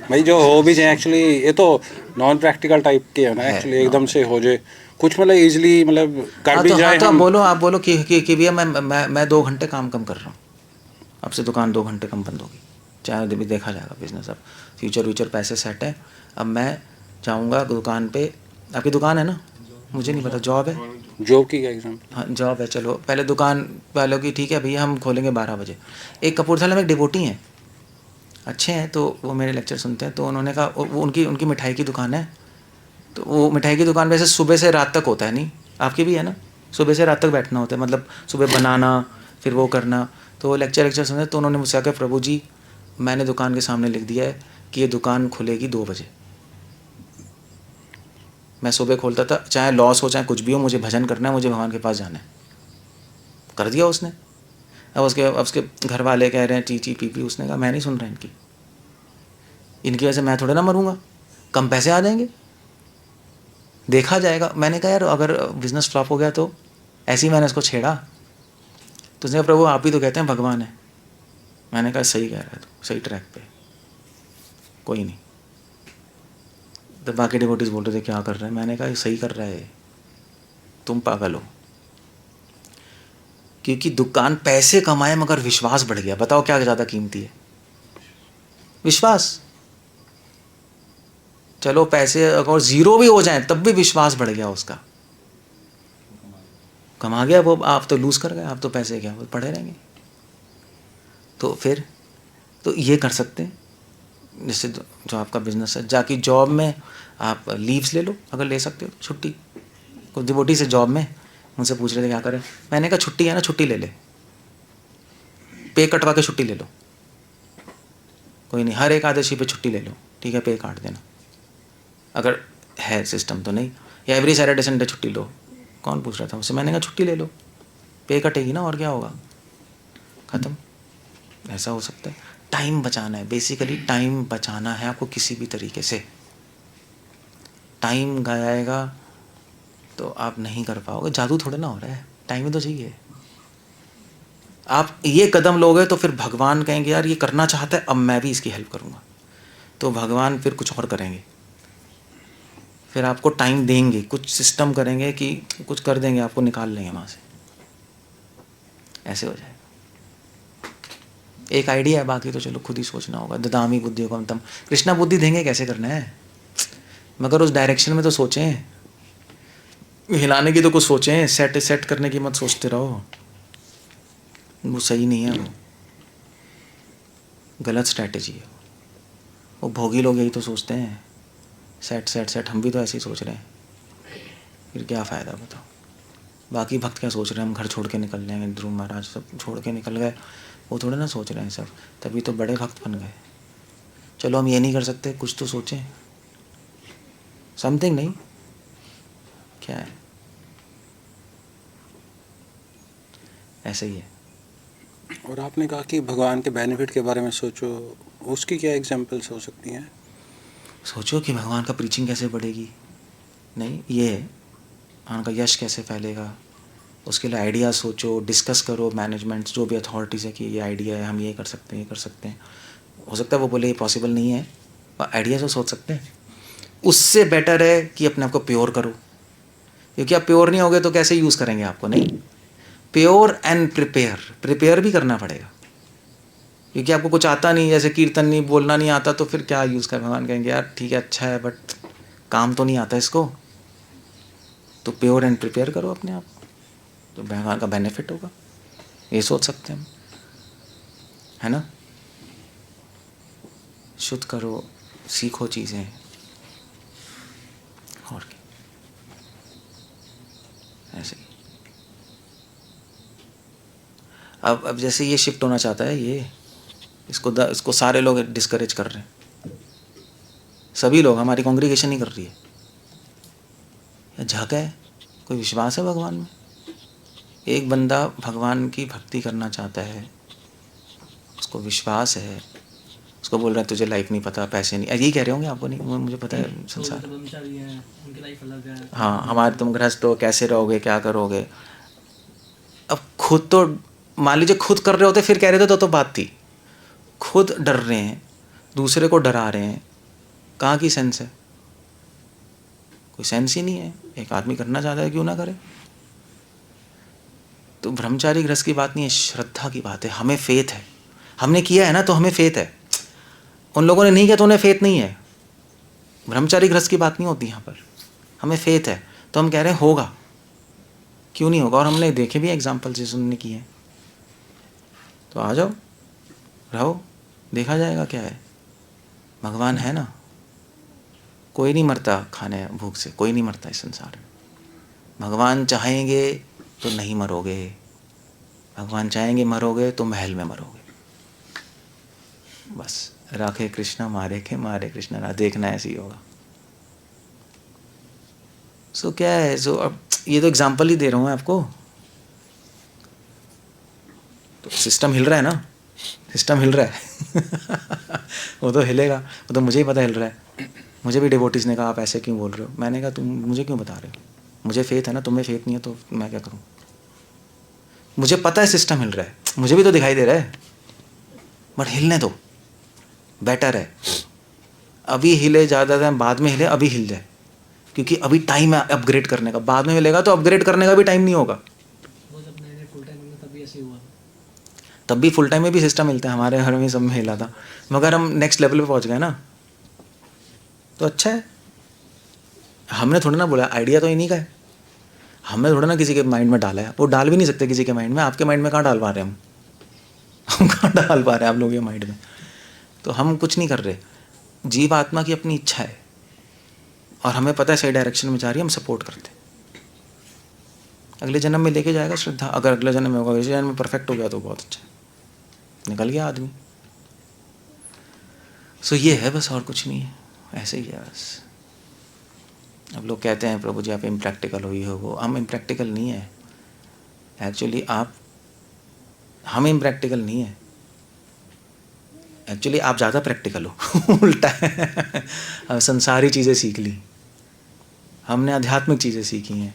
भाई जो हो भी जाए एक्चुअली, ये तो नॉन प्रैक्टिकल टाइप के है ना एक्चुअली, एकदम से हो जाए कुछ, मतलब इजीली मतलब कर भी जाए। तो आप बोलो कि भैया मैं 2 घंटे काम कम कर रहा हूँ, अब से दुकान 2 घंटे कम बंद होगी, चाहे भी देखा जाएगा बिजनेस। अब फ्यूचर पैसे सेट है, अब मैं जाऊँगा दुकान पे। आपकी दुकान है ना? मुझे नहीं पता, जॉब है? जॉब की क्या एग्जाम्पल? हाँ जॉब है, चलो पहले दुकान वालों की ठीक है भैया हम खोलेंगे 12 बजे। एक कपूरथला में एक डिवोटी हैं, अच्छे हैं, तो वो मेरे लेक्चर सुनते हैं। तो उन्होंने कहा वो उनकी मिठाई की दुकान है, तो वो मिठाई की दुकान वैसे सुबह से रात तक होता है, नहीं आपकी भी है ना? सुबह से रात तक बैठना होता है, मतलब सुबह बनाना फिर वो करना। तो वो लेक्चर सुने, तो उन्होंने मुझसे कहा प्रभु जी मैंने दुकान के सामने लिख दिया है कि ये दुकान खुलेगी 2 बजे। मैं सुबह खोलता था, चाहे लॉस हो चाहे कुछ भी हो, मुझे भजन करना है, मुझे भगवान के पास जाना है। कर दिया उसने। अब उसके घर वाले कह रहे हैं ची ची पी पी, उसने कहा मैं नहीं सुन रहा इनकी वजह से मैं थोड़े ना मरूंगा, कम पैसे आ जाएंगे, देखा जाएगा। मैंने कहा यार अगर बिजनेस फ्लॉप हो गया तो, ऐसे ही मैंने उसको छेड़ा। तो उसने कहा प्रभु आप ही तो कहते हैं भगवान है। मैंने कहा सही कह रहा है, तो सही ट्रैक पे, कोई नहीं। तो बाकी डिवोटीज बोल रहे थे क्या कर रहे हैं, मैंने कहा सही कर रहा है, तुम पागल हो। क्योंकि दुकान पैसे कमाए मगर विश्वास बढ़ गया। बताओ क्या ज़्यादा कीमती है? विश्वास। चलो पैसे अगर जीरो भी हो जाए तब भी विश्वास बढ़ गया उसका, कमा गया वो। आप तो लूज कर गए, आप तो पैसे क्या वो पड़े रहेंगे। तो फिर तो ये कर सकते हैं, जैसे जो आपका बिजनेस है, जाके जॉब में आप लीव्स ले लो अगर ले सकते हो, छुट्टी। कुछ डिवोटी से जॉब में मुझसे पूछ रहे थे क्या करें, मैंने कहा छुट्टी है ना, छुट्टी ले ले, पे कटवा के छुट्टी ले लो, कोई नहीं, हर एकादशी पे छुट्टी ले लो, ठीक है, पे काट देना अगर है सिस्टम तो, नहीं या एवरी सैटरडे संडे छुट्टी लो। कौन पूछ रहा था मुझसे, मैंने कहा छुट्टी ले लो, पे कटेगी ना, और क्या होगा, ख़त्म। ऐसा हो सकता है। टाइम बचाना है, बेसिकली टाइम बचाना है आपको किसी भी तरीके से। टाइम गयाएगा तो आप नहीं कर पाओगे, जादू थोड़े ना हो रहा है, टाइम ही तो चाहिए। आप ये कदम लोगे तो फिर भगवान कहेंगे यार ये करना चाहता है, अब मैं भी इसकी हेल्प करूँगा, तो भगवान फिर कुछ और करेंगे, फिर आपको टाइम देंगे, कुछ सिस्टम करेंगे कि कुछ कर देंगे, आपको निकाल लेंगे वहाँ से, ऐसे हो जाएगा। एक आइडिया है, बाकी तो चलो खुद ही सोचना होगा। ददामी बुद्धि को तम, कृष्णा बुद्धि देंगे कैसे करना है, मगर उस डायरेक्शन में तो सोचें, हिलाने की तो कुछ सोचें, सेट करने की मत सोचते रहो, वो सही नहीं है, वो गलत स्ट्रैटेजी है। वो भोगी लोग यही तो सोचते हैं, सेट। हम भी तो ऐसे ही सोच रहे हैं, फिर क्या फ़ायदा बताओ। बाकी भक्त क्या सोच रहे हैं, हम घर छोड़ के निकल जाएंगे, ध्रुव महाराज सब छोड़ के निकल गए, वो थोड़े ना सोच रहे हैं सब, तभी तो बड़े भक्त बन गए। चलो हम ये नहीं कर सकते, कुछ तो सोचें, समथिंग, नहीं क्या है, ऐसे ही है। और आपने कहा कि भगवान के बेनिफिट के बारे में सोचो, उसकी क्या एग्जांपल्स हो सकती हैं? सोचो कि भगवान का प्रीचिंग कैसे बढ़ेगी, नहीं ये भगवान का यश कैसे फैलेगा, उसके लिए आइडिया सोचो, डिस्कस करो मैनेजमेंट जो भी अथॉरिटीज़ है कि ये आइडिया है, हम ये कर सकते हैं, ये कर सकते हैं। हो सकता है वो बोले ये पॉसिबल नहीं है, पर आइडिया जो सोच सकते हैं। उससे बेटर है कि अपने आप को प्योर करो, क्योंकि आप प्योर नहीं होगे तो कैसे यूज़ करेंगे आपको, नहीं। प्योर एंड प्रिपेयर भी करना पड़ेगा, क्योंकि आपको कुछ आता नहीं, जैसे कीर्तन नहीं, बोलना नहीं आता, तो फिर क्या यूज़ कर। भगवान कहेंगे यार ठीक है अच्छा है बट काम तो नहीं आता इसको, तो प्योर एंड प्रिपेयर करो अपने आप, तो भगवान का बेनिफिट होगा, ये सोच सकते हैं हम, है ना। शुद्ध करो, सीखो चीज़ें, और क्या, ऐसे ही। अब जैसे ये शिफ्ट होना चाहता है, ये इसको सारे लोग डिस्करेज कर रहे हैं, सभी लोग, हमारी कांग्रीगेशन नहीं कर रही है। या झक है, कोई विश्वास है भगवान में? एक बंदा भगवान की भक्ति करना चाहता है, उसको विश्वास है, उसको बोल रहा है तुझे लाइफ नहीं पता, पैसे नहीं, यही कह रहे होंगे आपको, नहीं मुझे पता है संसार, हाँ हमारे तुम गृहस्थ हो, कैसे रहोगे, क्या करोगे। अब खुद तो मान लीजिए खुद कर रहे होते फिर कह रहे थे तो बात थी, खुद डर रहे हैं, दूसरे को डरा रहे हैं, कहाँ की सेंस है, कोई सेंस ही नहीं है। एक आदमी करना चाहता है क्यों ना करे। तो ब्रह्मचारी गृहस्थ की बात नहीं है, श्रद्धा की बात है, हमें फेथ है, हमने किया है ना तो हमें फेथ है, उन लोगों ने नहीं किया तो उन्हें फेथ नहीं है। ब्रह्मचारी गृहस्थ की बात नहीं होती यहाँ पर, हमें फेथ है तो हम कह रहे हैं होगा, क्यों नहीं होगा। और हमने देखे भी एग्जाम्पल जिस उन्होंने किए हैं, तो आ जाओ रहो, देखा जाएगा क्या है। भगवान है ना, कोई नहीं मरता खाने भूख से, कोई नहीं मरता इस संसार में। भगवान चाहेंगे तो नहीं मरोगे, भगवान चाहेंगे मरोगे तो महल में मरोगे, बस। राखे कृष्णा मारे के मारे कृष्णा, देखना ऐसे ही होगा। सो क्या है, सो अब ये तो एग्जांपल ही दे रहा हूँ मैं आपको। तो सिस्टम हिल रहा है ना, सिस्टम हिल रहा है वो तो हिलेगा, वो तो मुझे ही पता हिल रहा है। मुझे भी डिवोटीज ने कहा आप ऐसे क्यों बोल रहे हो, मैंने कहा तुम मुझे क्यों बता रहे हो, मुझे फेथ है ना, तुम्हें फेथ नहीं है तो मैं क्या करूँ। मुझे पता है सिस्टम हिल रहा है, मुझे भी तो दिखाई दे रहा है, बट हिलने दो, बेटर है। अभी हिले ज़्यादा टाइम बाद में हिले, अभी हिल जाए, क्योंकि अभी टाइम है अपग्रेड करने का। बाद में मिलेगा तो अपग्रेड करने का भी टाइम नहीं होगा। वो जब मैंने फुल टाइम में तब भी ऐसे ही हुआ। तब भी फुल टाइम में भी सिस्टम मिलता है, हमारे घर में सब में हिला था, मगर हम नेक्स्ट लेवल पे पहुंच गए ना, तो अच्छा है। हमने थोड़ा ना बोला, आइडिया तो इन्हीं का है, हमने थोड़ा ना किसी के माइंड में डाला है, वो डाल भी नहीं सकते किसी के माइंड में। आपके माइंड में कहाँ डाल पा रहे हैं हम कहाँ डाल पा रहे हैं आप लोगों के माइंड में। तो हम कुछ नहीं कर रहे, जीव आत्मा की अपनी इच्छा है और हमें पता है सही डायरेक्शन में जा रही है, हम सपोर्ट करते हैं। अगले जन्म में लेके जाएगा श्रद्धा, अगर अगले जन्म में होगा, इस जन्म में परफेक्ट हो गया तो बहुत अच्छा है, निकल गया आदमी। सो ये है बस, और कुछ नहीं है, ऐसे ही है बस। अब लोग कहते हैं प्रभु जी आप इम्प्रैक्टिकल हो, ये हो, हम इम्प्रैक्टिकल नहीं है एक्चुअली। हम इम्प्रैक्टिकल नहीं है एक्चुअली, आप ज़्यादा प्रैक्टिकल हो उल्टा है। संसारी चीज़ें सीख ली हमने, आध्यात्मिक चीज़ें सीखी हैं,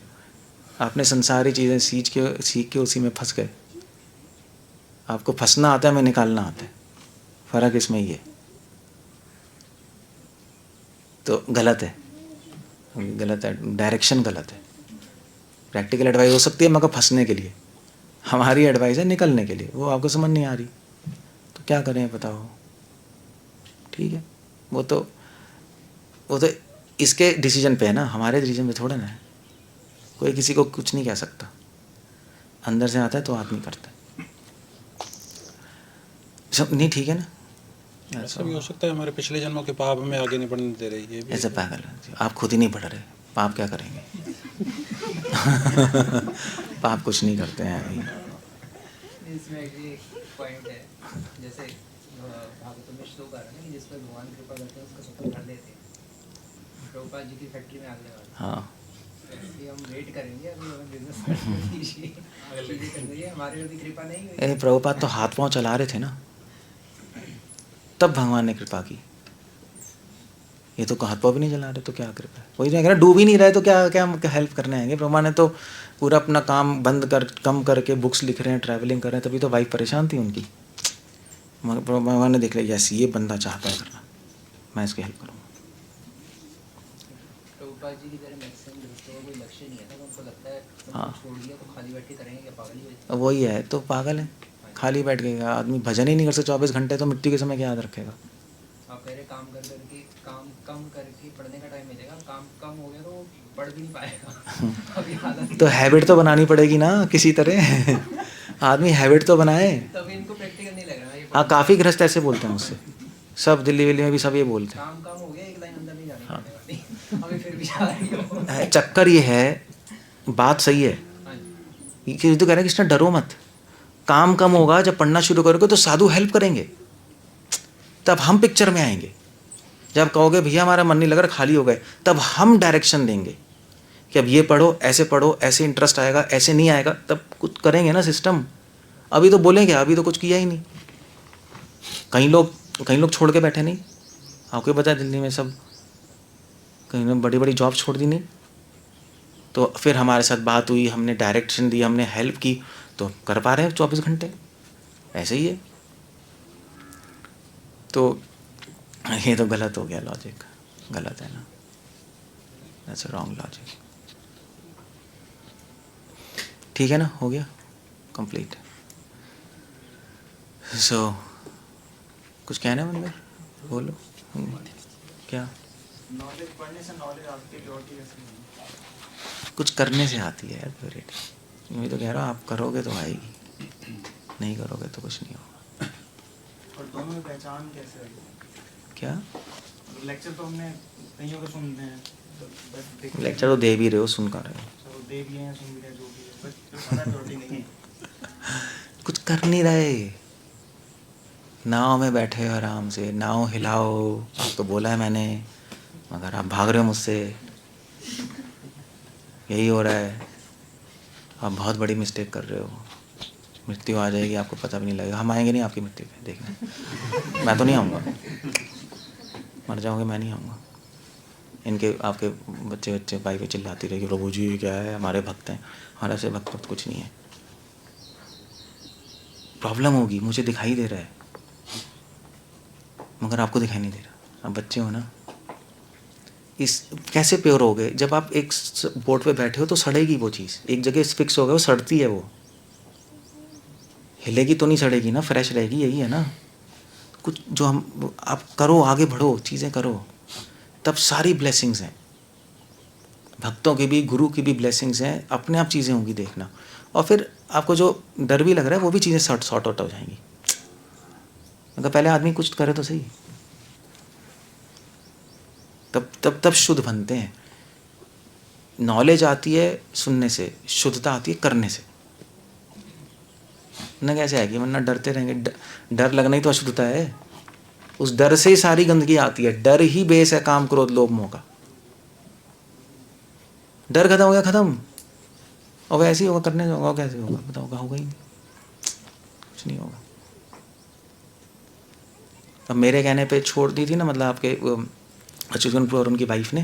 आपने संसारी चीज़ें सीख के उसी में फंस गए। आपको फंसना आता है, हमें निकालना आता है, फ़र्क इसमें ही है। तो गलत है, गलत है, डायरेक्शन गलत है। प्रैक्टिकल एडवाइस हो सकती है मगर फंसने के लिए, हमारी एडवाइस है निकलने के लिए। वो आपको समझ नहीं आ रही तो क्या करें बताओ। ठीक है, वो तो इसके डिसीजन पे है ना, हमारे डिसीजन पे थोड़ा ना है। कोई किसी को कुछ नहीं कह सकता, अंदर से आता है तो आदमी करता है। सब नहीं ठीक है ना। ऐसा भी हो सकता है हमारे पिछले जन्मों के पाप हमें आगे नहीं बढ़ने दे रही है। ऐसे पागल है, आप खुद ही नहीं पढ़ रहे, पाप क्या करेंगे पाप कुछ नहीं करते हैं अभी। इसमें एक पॉइंट है, जैसे भागवत में श्लोक आ रहा है ना, जिसमें भगवान कृपा करते हैं उसका सब कुछ कर देते हैं। प्रभुपाद जी की फैक्ट्री में आग लगा, हाँ ऐसे हम वेट करेंगे, अभी हमें बिजनेस कीजिए, हमारे ऊपर कृपा नहीं हुई। प्रभुपाद तो हाथ पांव चला रहे थे ना, तब भगवान ने कृपा की। ये तो हाथ पांव भी नहीं चला रहे तो क्या कृपा है। वही तो कह रहा, डूब ही नहीं रहे तो क्या क्या हेल्प करने आएंगे। भगवान ने तो पूरा अपना काम बंद कर कम करके बुक्स लिख रहे हैं, ट्रैवलिंग कर रहे हैं, तभी तो वाइफ परेशान थी उनकी। मगर भगवान ने देख लिया, यस ये बंदा चाहता है करना, मैं इसकी हेल्प करूँगा। प्रभुपाद जी की तरह मैक्सिमम दोस्तों का कोई लक्ष्य नहीं है ना, उनको लगता है सब हाँ। कुछ छोड़ दिया तो खाली बैठ के करेंगे क्या, पागल ही हो। वही है, तो पागल है, खाली बैठ गएगा आदमी, भजन ही नहीं कर सकता 24 घंटे, तो मिट्टी के समय क्या याद रखेगा। आप कह रहे काम कर करके, काम कम करके पढ़ने का टाइम मिलेगा, काम कम हो गया तो वो पढ़ भी नहीं पाएगा अभी हालत तो हैबिट तो बनानी पड़ेगी ना किसी तरह आदमी हैबिट तो बनाए। तभी इनको प्रैक्टिकल नहीं लग रहा है ये हाँ, काफ़ी गृहस्थ ऐसे बोलते हैं मुझसे, सब दिल्ली विल्ली में भी सब ये बोलते हैं। काम कम हो गया, एक लाइन अंदर नहीं जाने पड़ने वाली अभी फिर भी जा रही हो। चक्कर ये है, बात सही है, हाँ जी। ये तो कह रहे हैं कृष्णा डरो मत, काम कम होगा, जब पढ़ना शुरू करोगे तो साधु हेल्प करेंगे, तब हम पिक्चर में आएंगे। जब कहोगे भैया हमारा मन नहीं लग रहा, खाली हो गए, तब हम डायरेक्शन देंगे कि अब ये पढ़ो, ऐसे इंटरेस्ट आएगा, ऐसे नहीं आएगा, तब कुछ करेंगे ना सिस्टम। अभी तो बोलेंगे, अभी तो कुछ किया ही नहीं। कई लोग छोड़ के बैठे नहीं, आपको पता है दिल्ली में सब कहीं ने बड़ी बड़ी जॉब छोड़ दी नहीं, तो फिर हमारे साथ बात हुई, हमने डायरेक्शन दी, हमने हेल्प की, तो कर पा रहे हैं 24 घंटे। ऐसे ही है। तो ये तो गलत हो गया, लॉजिक गलत है ना, दैट्स अ रॉन्ग लॉजिक। ठीक है ना, हो गया कंप्लीट। सो कुछ कहना है मन में, बोलो। क्या नॉलेज पढ़ने से नॉलेज आती है, प्योरिटी कैसे नहीं? कुछ करने से आती है यार प्योरिटी। मैं तो कह रहा हूँ आप करोगे तो आएगी, नहीं करोगे तो कुछ नहीं होगा। और दोनों में पहचान कैसे आएगी? क्या लेक्चर तो हमने कईयों को सुनते हैं, बस लेक्चर तो दे भी रहे हो, सुन कर रहे हो, चलो दे भी हैं, सुन भी रहे हैं, जो भी है, बस जो पता प्योरिटी नहीं है। कुछ कर नहीं रहे। नाव में बैठे हो आराम से, नाव हिलाओ, आपको बोला है मैंने, मगर आप भाग रहे हो मुझसे। यही हो रहा है, आप बहुत बड़ी मिस्टेक कर रहे हो, मृत्यु आ जाएगी आपको पता भी नहीं लगेगा। हम आएंगे नहीं आपकी मृत्यु पे देखने, मैं तो नहीं आऊँगा, मर जाओगे मैं नहीं आऊँगा। इनके आपके बच्चे बच्चे भाई पे चिल्लाती रहेगी प्रभु जी क्या है, हमारे भक्त हैं। हमारा से भक्त कुछ नहीं है। प्रॉब्लम होगी, मुझे दिखाई दे रहा है मगर आपको दिखाई नहीं दे रहा। आप बच्चे हो ना। इस कैसे प्योर हो गए? जब आप एक बोट पे बैठे हो तो सड़ेगी वो चीज़, एक जगह फिक्स हो गया, वो सड़ती है, वो हिलेगी तो नहीं सड़ेगी ना, फ्रेश रहेगी। यही है ना कुछ जो हम आप करो, आगे बढ़ो, चीज़ें करो, तब सारी ब्लेसिंग्स हैं। भक्तों की भी, गुरु की भी ब्लेसिंग्स हैं, अपने आप चीज़ें होंगी देखना। और फिर आपको जो डर भी लग रहा है वो भी चीज़ें सॉर्ट आउट हो जाएंगी। अगर पहले आदमी कुछ करे तो सही, तब शुद्ध बनते हैं। नॉलेज आती है सुनने से, शुद्धता आती है करने से। न कैसे आएगी? वरना डरते रहेंगे। डर लगना ही तो अशुद्धता है। उस डर से ही सारी गंदगी आती है। डर ही बेस है काम, क्रोध, लोभ, मोह का। डर खत्म हो गया, खत्म। और वैसे ही होगा, करने से होगा, कैसे होगा बताओ? होगा ही नहीं, कुछ नहीं होगा। अब मेरे कहने पे छोड़ दी थी ना, मतलब आपके अच्युतनपुर और उनकी वाइफ ने,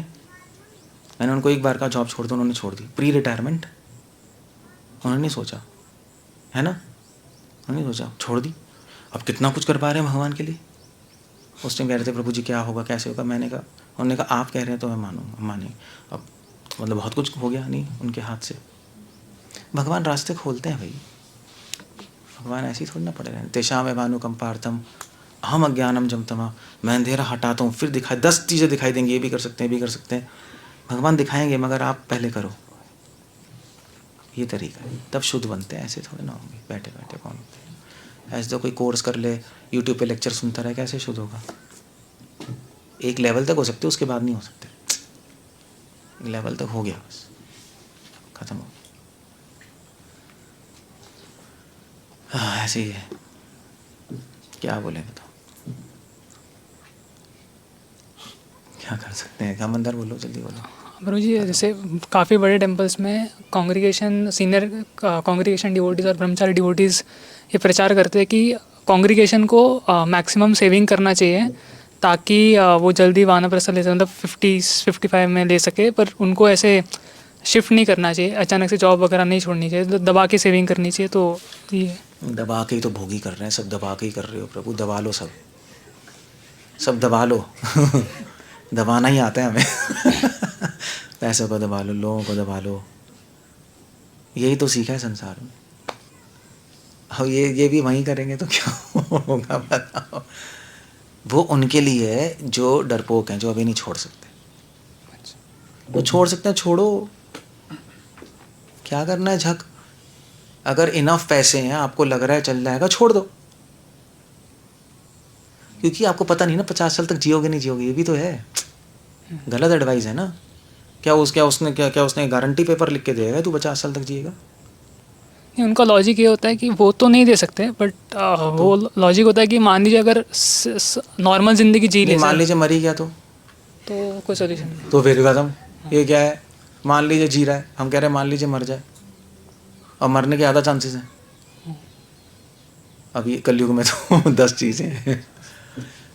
मैंने उनको एक बार का जॉब छोड़ दो, उन्होंने छोड़ दी। प्री रिटायरमेंट उन्होंने नहीं सोचा, है ना, उन्होंने नहीं सोचा, छोड़ दी। अब कितना कुछ कर पा रहे हैं भगवान के लिए। उस टाइम कह रहे थे प्रभु जी क्या होगा, कैसे होगा। मैंने कहा, उन्होंने कहा आप कह रहे हैं तो मैं मानूंगा, मानेंगे। अब मतलब बहुत कुछ हो गया नहीं उनके हाथ से। भगवान रास्ते खोलते हैं भाई, भगवान ऐसे ही थोड़ी ना पड़े रहें। तेषा में भानुकंपार्थम अहम अज्ञानम जमतमा, मैं अंधेरा हटाता हूँ फिर दिखाई 10 चीज़ें दिखाई देंगी, ये भी कर सकते हैं, ये भी कर सकते हैं। भगवान दिखाएंगे मगर आप पहले करो, ये तरीका है, तब शुद्ध बनते हैं। ऐसे थोड़े ना होंगे बैठे बैठे कौन होते हैं। ऐसे तो कोई कोर्स कर ले, यूट्यूब पे लेक्चर सुनता रहे, कैसे शुद्ध होगा? एक लेवल तक हो सकते, उसके बाद नहीं हो सकते। एक लेवल तक हो गया बस, खत्म हो। हाँ ऐसे ही है, क्या बोले बताओ, क्या कर सकते हैं? क्या मंदिर बोलो, जल्दी बोलो। प्रभु जी जैसे काफ़ी बड़े टेम्पल्स में कांग्रीगेशन, सीनियर कांग्रीगेशन डिवोटीज़ और ब्रह्मचारी डिवोटीज़ ये प्रचार करते हैं कि कांग्रीगेशन को मैक्सिमम सेविंग करना चाहिए ताकि वो जल्दी वानप्रस्थ ले सके, मतलब 55 में ले सके। पर उनको ऐसे शिफ्ट नहीं करना चाहिए, अचानक से जॉब वगैरह नहीं छोड़नी चाहिए, तो दबा के सेविंग करनी चाहिए। तो ये दबा के ही तो भोगी कर रहे हैं, सब दबा के ही कर रहे हो प्रभु। दबा लो, सब दबा लो। दबाना ही आता है हमें। पैसों को दबा लो, लोगों को दबा लो, यही तो सीखा है संसार में। अब ये भी वहीं करेंगे तो क्या होगा बताओ? वो उनके लिए है जो डरपोक हैं, जो अभी नहीं छोड़ सकते। वो छोड़ सकते हैं, छोड़ो, क्या करना है झक। अगर इनफ पैसे हैं, आपको लग रहा है चल जाएगा, छोड़ दो। क्योंकि आपको पता नहीं ना 50 साल तक जियोगे नहीं जियोगे, ये भी तो है। गलत एडवाइस है ना। क्या उसने गारंटी पेपर लिख के देगा तू 50 साल तक जिएगा? उनका लॉजिक ये होता है कि वो तो नहीं दे सकते, बट वो लॉजिक होता है कि मान लीजिए अगर नॉर्मल ज़िंदगी जी ले, मान लीजिए मरी गया तो कोई सोल्यूशन नहीं। तो फिर खत्म। ये क्या है? मान लीजिए जी रहा है, हम कह रहे हैं मान लीजिए मर जाए, और मरने के ज़्यादा चांसेस हैं। अभी कलयुग में तो 10 चीज़ें हैं,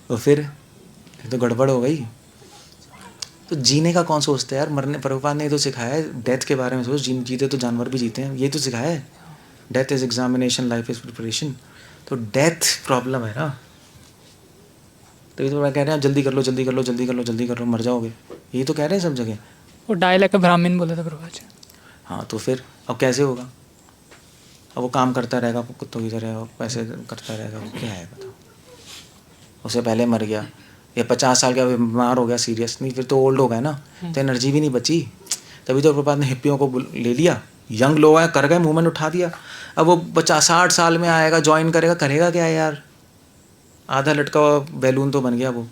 तो फिर तो गड़बड़ हो गई। तो जीने का कौन सोचता है यार? मरने, प्रभुपाद ने तो सिखाया है डेथ के बारे में सोच। जीते तो जानवर भी जीते हैं, ये तो सिखाया है। Death is examination, life is preparation. तो डेथ प्रॉब्लम है ना। तो ये तो मैं कह रहे हैं जल्दी कर लो, जल्दी कर लो, जल्दी कर लो, जल्दी कर लो, मर जाओगे। यही तो कह रहे हैं सब जगह। वो डाई लाइक अ ब्राह्मण बोले थे प्रभु जी। हाँ तो फिर अब कैसे होगा? अब वो काम करता रहेगा कुत्तों की तरह, पैसे करता रहेगा, क्या है बताओ? उससे पहले मर गया, या 50 साल का बीमार हो गया सीरियस, नहीं फिर तो ओल्ड हो गया ना, तो एनर्जी भी नहीं बची। तभी तो प्रभुपाद ने हिप्पियों को ले लिया, यंग लोग आए, कर गए, मूवमेंट उठा दिया। अब वो 50-60 साल में आएगा, ज्वाइन करेगा, करेगा क्या यार? आधा लटका हुआ बैलून तो बन गया वो,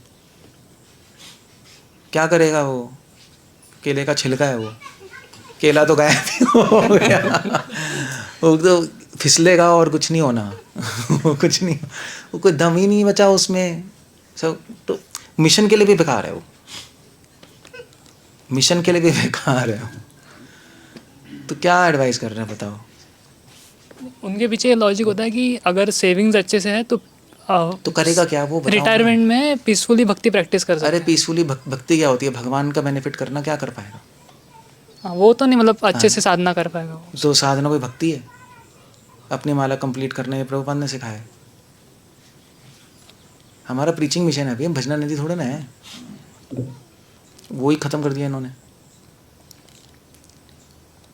क्या करेगा वो? केले का छिलका है वो, केला तो गायब हो गया। वो तो फिसलेगा और कुछ नहीं होना। कुछ नहीं, वो कोई दम ही नहीं बचा उसमें सब। तो मिशन के लिए भी बेकार है वो, मिशन के लिए भी बेकार है। तो क्या एडवाइस कर रहे हैं बताओ? उनके पीछे लॉजिक होता है कि अगर सेविंग्स अच्छे से है तो तो करेगा क्या वो बताओ? रिटायरमेंट में पीसफुली भक्ति प्रैक्टिस कर सकते अरे हैं। पीसफुली भक्ति क्या होती है? भगवान का बेनिफिट करना, क्या कर पाएगा? हाँ, वो तो नहीं, मतलब अच्छे हाँ। से साधना कर पाएगा वो। तो साधना कोई भक्ति है? अपनी माला कंप्लीट करने में प्रभुपाद ने सिखाया है। हमारा प्रीचिंग मिशन है अभी, हम भजना निधि थोड़े ना है, वो ही खत्म कर दिया इन्होंने।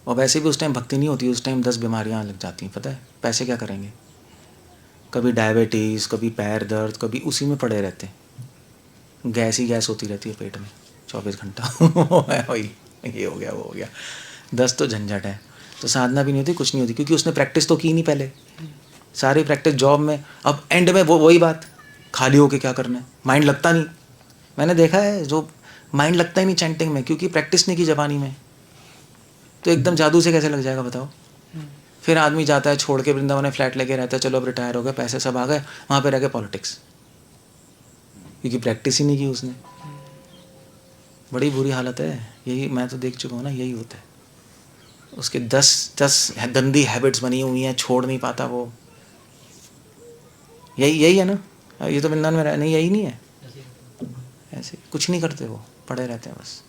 और वैसे भी उस टाइम भक्ति नहीं होती, उस टाइम 10 बीमारियां लग जाती हैं, पता है? पैसे क्या करेंगे? कभी डायबिटीज़, कभी पैर दर्द, कभी उसी में पड़े रहते हैं। गैस ही गैस होती रहती है पेट में 24 घंटा। वही ये हो गया, वो हो गया, 10 तो झंझट है। तो साधना भी नहीं होती, कुछ नहीं होती, क्योंकि उसने प्रैक्टिस तो की नहीं पहले। सारी प्रैक्टिस जॉब में, अब एंड में वही बात, खाली होके क्या करना है? माइंड लगता नहीं। मैंने देखा है जो माइंड लगता ही नहीं चैंटिंग में, क्योंकि प्रैक्टिस नहीं की जबानी में, तो एकदम जादू से कैसे लग जाएगा बताओ? फिर आदमी जाता है छोड़ के, वृंदावन में फ्लैट लेके रहता है, चलो अब रिटायर हो गए, पैसे सब आ गए, वहाँ पे रह गए पॉलिटिक्स, क्योंकि प्रैक्टिस ही नहीं की उसने। बड़ी बुरी हालत है। यही मैं तो देख चुका हूँ ना, यही होता है। उसके 10 गंदी हैबिट्स बनी हुई हैं, छोड़ नहीं पाता वो। यही है ना, ये तो वृंदावन में रह नहीं, यही नहीं है। ऐसे कुछ नहीं करते, वो पड़े रहते हैं बस।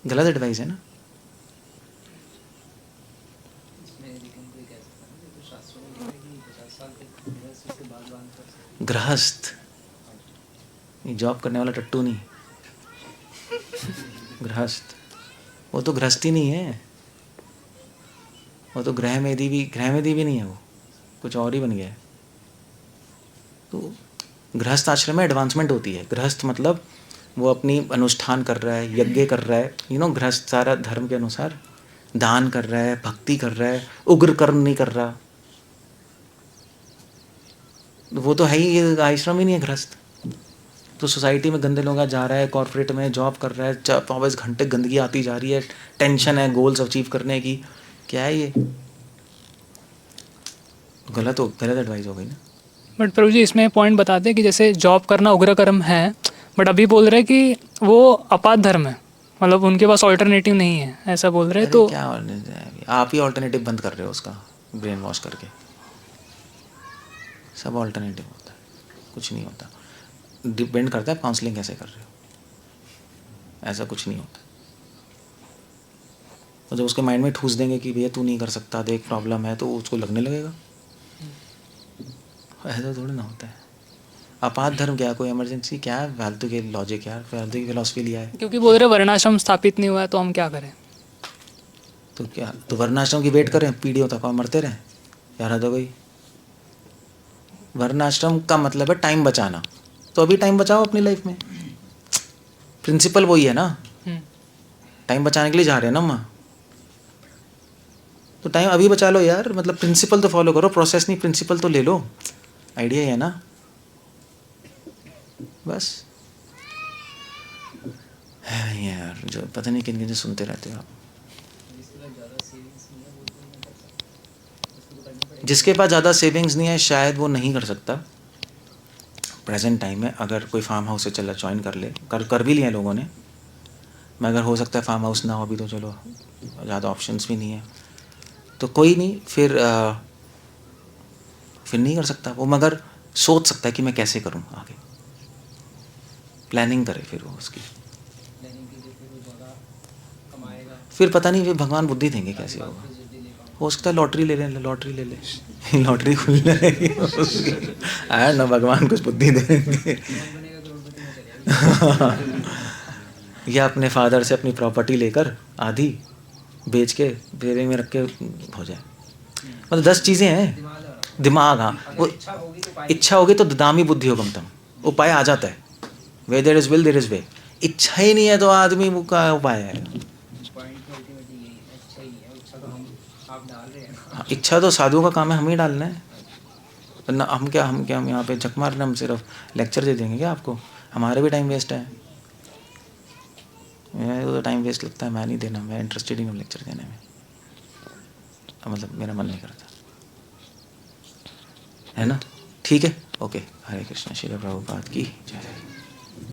गलत एडवाइस है ना। इसमें लेकिन कोई कह सकता है ना, तो शास्त्रों में लिखा है कि 50 साल तक गृहस्थ से बागवान कर सकते गृहस्थ, ये जॉब करने वाला टट्टू नहीं, गृहस्थ। वो तो गृहस्थी नहीं है, वो तो गृहमेदी भी नहीं है, वो कुछ और ही बन गया है। तो गृहस्थ आश्रम में एडवांसमेंट होती है। गृहस्थ मतलब वो अपनी अनुष्ठान कर रहा है, यज्ञ कर रहा है, गृहस्थ सारा धर्म के अनुसार दान कर रहा है, भक्ति कर रहा है, उग्र कर्म नहीं कर रहा। वो तो है ही, ये आश्रम ही नहीं है गृहस्थ। तो सोसाइटी में गंदे लोग जा रहा है, कॉर्पोरेट में जॉब कर रहा है, 24 घंटे गंदगी आती जा रही है, टेंशन है गोल्स अचीव करने की, क्या है ये? गलत एडवाइस हो गई ना। बट प्रभु जी इसमें पॉइंट बताते हैं कि जैसे जॉब करना उग्र कर्म है, बट अभी बोल रहे हैं कि वो अपात धर्म है, मतलब उनके पास ऑल्टरनेटिव नहीं है, ऐसा बोल रहे हैं। तो क्या आप ही ऑल्टरनेटिव बंद कर रहे हो उसका, ब्रेन वॉश करके। सब ऑल्टरनेटिव होता है, कुछ नहीं होता। डिपेंड करता है काउंसलिंग कैसे कर रहे हो, ऐसा कुछ नहीं होता। तो जब उसके माइंड में ठूस देंगे कि भैया तू नहीं कर सकता, देख प्रॉब्लम है, तो उसको लगने लगेगा। ऐसा थोड़ी ना होता है। अपात धर्म क्या, कोई इमरजेंसी क्या है? फालतू के लॉजिक यार, फालतू की फिलॉसफी लिया है। क्योंकि बोल रहे वर्णाश्रम स्थापित नहीं हुआ है, तो हम क्या करें? तो क्या, तो वर्णाश्रम की वेट करें, पीढ़ियों तक और मरते रहें? यार हद हो गई। वर्णाश्रम का मतलब है टाइम बचाना, तो अभी टाइम बचाओ अपनी लाइफ में। प्रिंसिपल वही है ना, टाइम बचाने के लिए जा रहे हैं ना हम, तो टाइम अभी बचा लो यार। मतलब प्रिंसिपल तो फॉलो करो, प्रोसेस नहीं, प्रिंसिपल तो ले लो। आइडिया है ना, बस है यार। जो पता नहीं किन किन से सुनते रहते हो आप। जिसके पास ज़्यादा सेविंग्स नहीं है शायद वो नहीं कर सकता प्रेजेंट टाइम में। अगर कोई फार्म हाउस से चला ज्वाइन कर ले, कर भी लिए लोगों ने, मगर हो सकता है फार्म हाउस ना हो अभी, तो चलो ज़्यादा ऑप्शंस भी नहीं है, तो कोई नहीं, फिर नहीं कर सकता वो, मगर सोच सकता है कि मैं कैसे करूं आगे, प्लानिंग करे फिर वो उसकी। फिर पता नहीं, फिर भगवान बुद्धि देंगे कैसे होगा। हो सकता है लॉटरी ले ले लॉटरी खुल जाएगी आया ना, भगवान कुछ बुद्धि देंगे। या अपने फादर से अपनी प्रॉपर्टी लेकर आधी बेच के फेरे में रख के हो जाए। मतलब 10 चीज़ें हैं। दिमाग, हाँ, वो इच्छा होगी तो ददामी बुद्धि होगम तम, उपाय आ जाता है। Where there is will there is way. इच्छा ही नहीं है तो आदमी का उपाय है। इच्छा तो साधु का काम है, हम ही डालना है। ना हम यहाँ पे झक मारना, हम सिर्फ लेक्चर दे देंगे क्या आपको? हमारे भी टाइम वेस्ट है। मेरे को तो टाइम वेस्ट लगता है, मैं नहीं देना, मैं इंटरेस्टेड ही हूँ लेक्चर देने में, मतलब मेरा मन नहीं करता है ना। ठीक है, ओके। हरे कृष्ण। श्रील प्रभुपाद की जय।